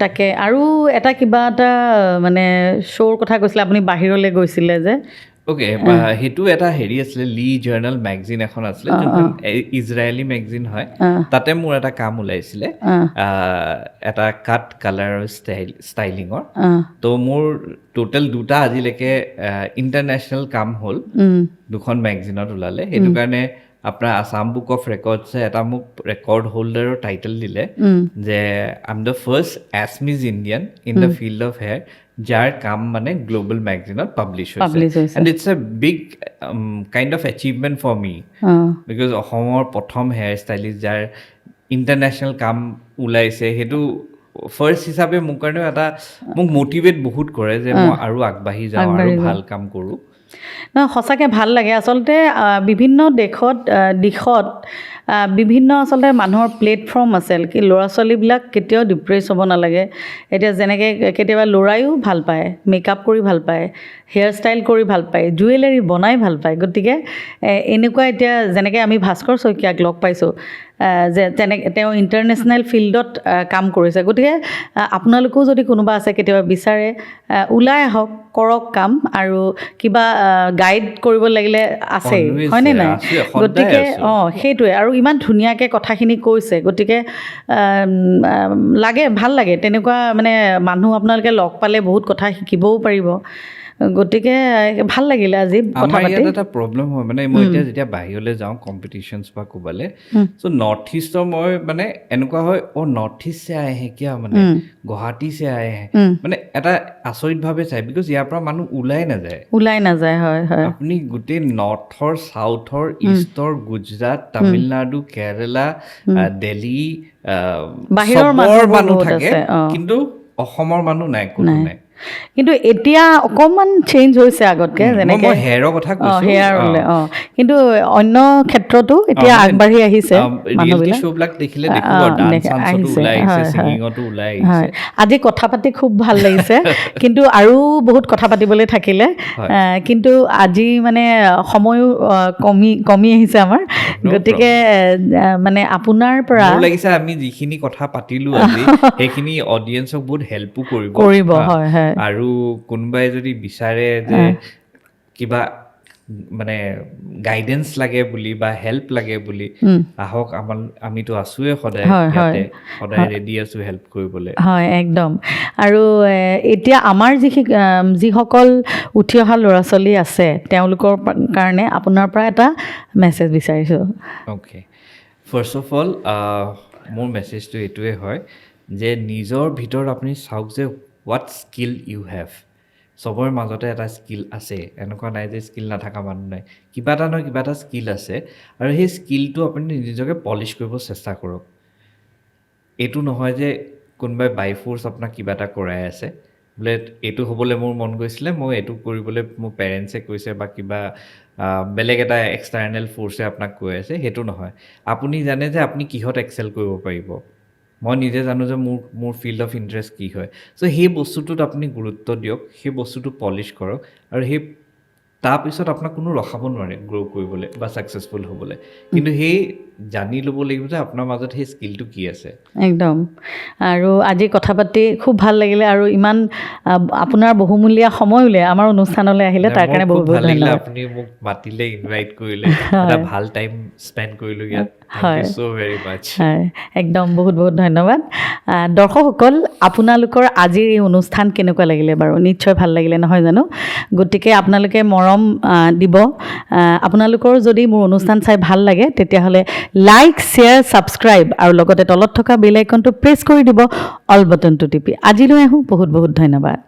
তাকে আৰু এটা কিবা এটা মানে শ্ব'ৰ কথা কৈছিলে আপুনি বাহিৰলৈ গৈছিলে যে অ'কে সেইটো এটা হেৰি আছিলে লি জাৰ্নেল মেগাজিন এখন আছিলে যোনখন ইজৰাইলী মেগাজিন হয় তাতে মোৰ এটা কাম ওলাইছিলে এটা কাট কালাৰ ষ্টাইলিঙৰ তো মোৰ টোটেল 2টা আজিলৈকে ইণ্টাৰনেশ্যনেল কাম হ'ল 2খন মেগাজিনত ওলালে সেইটো কাৰণে আপোনাৰ আছাম বুক অফ ৰেকৰ্ডছে এটা মোক ৰেকৰ্ড হোল্ডাৰৰ টাইটেল দিলে যে I am the first Assamese Indian in the field of hair যাৰ কাম মানে গ্ল'বেল মেগাজিনত পাব্লিছ হৈছে and it's a big kind of achievement for me because অসমৰ প্ৰথম হেয়াৰ ষ্টাইলিষ্ট যাৰ ইণ্টাৰনেশ্যনেল কাম ওলাইছে সেইটো ফাৰ্ষ্ট হিচাপে মোৰ কাৰণেও এটা মোক মটিভেট বহুত কৰে যে মই আৰু আগবাঢ়ি যাওঁ আৰু ভাল কাম কৰোঁ সঁচাকৈ ভাল লাগে আচলতে বিভিন্ন দিশত বিভিন্ন আচলতে মানুহৰ প্লেটফৰ্ম আছে কি ল'ৰা ছোৱালীবিলাক কেতিয়াও ডিপ্ৰেছ হ'ব নালাগে এতিয়া যেনেকৈ কেতিয়াবা ল'ৰায়ো ভাল পায় মেকআপ কৰি ভাল পায় হেয়াৰ ষ্টাইল কৰি ভাল পায় জুৱেলাৰী বনাই ভাল পায় গতিকে এনেকুৱা এতিয়া যেনেকৈ আমি ভাস্কৰ শইকীয়াক লগ পাইছোঁ যে তেওঁ ইণ্টাৰনেশ্যনেল ফিল্ডত কাম কৰিছে গতিকে আপোনালোকেও যদি কোনোবা আছে কেতিয়াবা বিচাৰে ওলাই আহক কৰক কাম আৰু কিবা গাইড কৰিব লাগিলে আছে হয়নে নাই গতিকে সেইটোৱে আৰু ইমান ধুনীয়াকৈ কথাখিনি কৈছে গতিকে ভাল লাগে তেনেকুৱা মানে মানুহ আপোনালোকে লগ পালে বহুত কথা শিকিবও পাৰিব গতিকে ভাল লাগিলে আজি আমাৰ ইয়াত এটা প্ৰব্লেম হয় মানে মই এতিয়া যেতিয়া বাহিৰলৈ যাওঁ কম্পিটিশ্যনছ বা ক'বালে চ' নৰ্থ ইষ্টৰ মই মানে এনেকুৱা হয় নৰ্থ ইষ্ট চে আহে হে কিয়া মানে গুৱাহাটী চে আহে হে মানে এটা আচৰিতভাৱে চাই বিকজ ইয়াৰ পৰা মানুহ ওলাই নাযায় হয় আপুনি গোটেই নৰ্থৰ চাউথৰ ইষ্টৰ গুজৰাট তামিলনাডু কেৰেলা দিল্লী বাহিৰৰ মানুহ থাকে কিন্তু অসমৰ মানুহ নাই কোনো নাই কিন্তু এতিয়া অকণমান চেঞ্জ হৈছে আগতকৈ যেনেকৈ হেয়াৰৰ কথা কৈছোঁ হেয়াৰ কিন্তু অন্য ক্ষেত্ৰতো এতিয়া আগবাঢ়ি আহিছে মানুহবিলাক শ্ব'বিলাক দেখিলে আহিছে আজি কথা পাতি খুব ভাল লাগিছে কিন্তু আৰু বহুত কথা পাতিবলৈ থাকিলে কিন্তু আজি মানে সময়ো কমি আহিছে আমাৰ গতিকে মানে আপোনাৰ পৰা লাগিছে আমি যিখিনি কথা পাতিলোঁ আজি সেইখিনি অডিয়েঞ্চক বহুত হেল্পো কৰিব হয় আৰু কোনোবাই যদি বিচাৰে যে কিবা মানে গাইডেন্স লাগে বুলি বা হেল্প লাগে বুলি আহক, আমিতো আছোৱে সদায় হয়, হয়। ইয়াতে, সদায় ৰেডি আছো হেল্প কৰিবলৈ। হয়, একদম। আৰু এতিয়া আমাৰ যিসকল উঠি অহা ল'ৰা ছোৱালী আছে তেওঁলোকৰ কাৰণে আপোনাৰ পৰা এটা মেছেজ বিচাৰিছোঁ। অ'কে, ফাৰ্ষ্ট অফ অল মোৰ মেছেজটো এইটোৱে হয় যে নিজৰ ভিতৰত আপুনি চাওক যে হোৱাট স্কিল ইউ হেভ। চবৰে মাজতে এটা স্কিল আছে, এনেকুৱা নাই যে স্কিল নাথাকা মানুহ নাই। কিবা এটা নহয় কিবা এটা স্কিল আছে, আৰু সেই স্কিলটো আপুনি নিজকে পলিচ কৰিব চেষ্টা কৰক। এইটো নহয় যে কোনোবাই বাই ফ'ৰ্চ আপোনাক কিবা এটা কৰাই আছে, বোলে এইটো হ'বলৈ মোৰ মন গৈছিলে, মই এইটো কৰিবলৈ মোৰ পেৰেণ্টছে কৈছে বা কিবা বেলেগ এটা এক্সটাৰ্নেল ফ'ৰ্চে আপোনাক কৈ আছে, সেইটো নহয়। আপুনি জানে যে আপুনি কিহত এক্সেল কৰিব পাৰিব। মই নিজে জানো যে মোৰ ফিল্ড অফ ইণ্টাৰেষ্ট কি হয়। চ' সেই বস্তুটোত আপুনি গুৰুত্ব দিয়ক, সেই বস্তুটো পলিচ কৰক, আৰু তাৰপিছত আপোনাক কোনো ৰখাব নোৱাৰে গ্ৰ' কৰিবলৈ বা ছাকচেছফুল হ'বলৈ। কিন্তু সেই জানি ল'ব লাগিব যে আপোনাৰ মাজত সেই স্কিলটো কি আছে। একদম। আৰু আজি কথা পাতি খুব ভাল লাগিলে, আৰু ইমান আপোনাৰ বহুমূলীয়া সময় উলিয়াই আমাৰ অনুষ্ঠানলৈ আহিলে তাৰ কাৰণে বহুত বহুত ধন্যবাদ। আপুনি মোক মাতিলে, ইনভাইট কৰিলে, এটা ভাল টাইম স্পেণ্ড কৰিলোঁ ইয়াত। থেংক ইউ ছ' ভেৰি মাছ। হয়, একদম বহুত বহুত ধন্যবাদ। দৰ্শকসকল, আপোনালোকৰ আজিৰ এই অনুষ্ঠান কেনেকুৱা লাগিলে বাৰু? নিশ্চয় ভাল লাগিলে নহয় জানো? গতিকে আপোনালোকে মৰম দিব। আপোনালোকৰ যদি মোৰ অনুষ্ঠান চাই ভাল লাগে তেতিয়াহ'লে লাইক, শ্বেয়াৰ, ছাবস্ক্ৰাইব আৰু লগতে তলত থকা বেল আইকনটো প্ৰেছ কৰি দিব, অল বটনটো টিপি। আজিলৈ আহোঁ, বহুত বহুত ধন্যবাদ।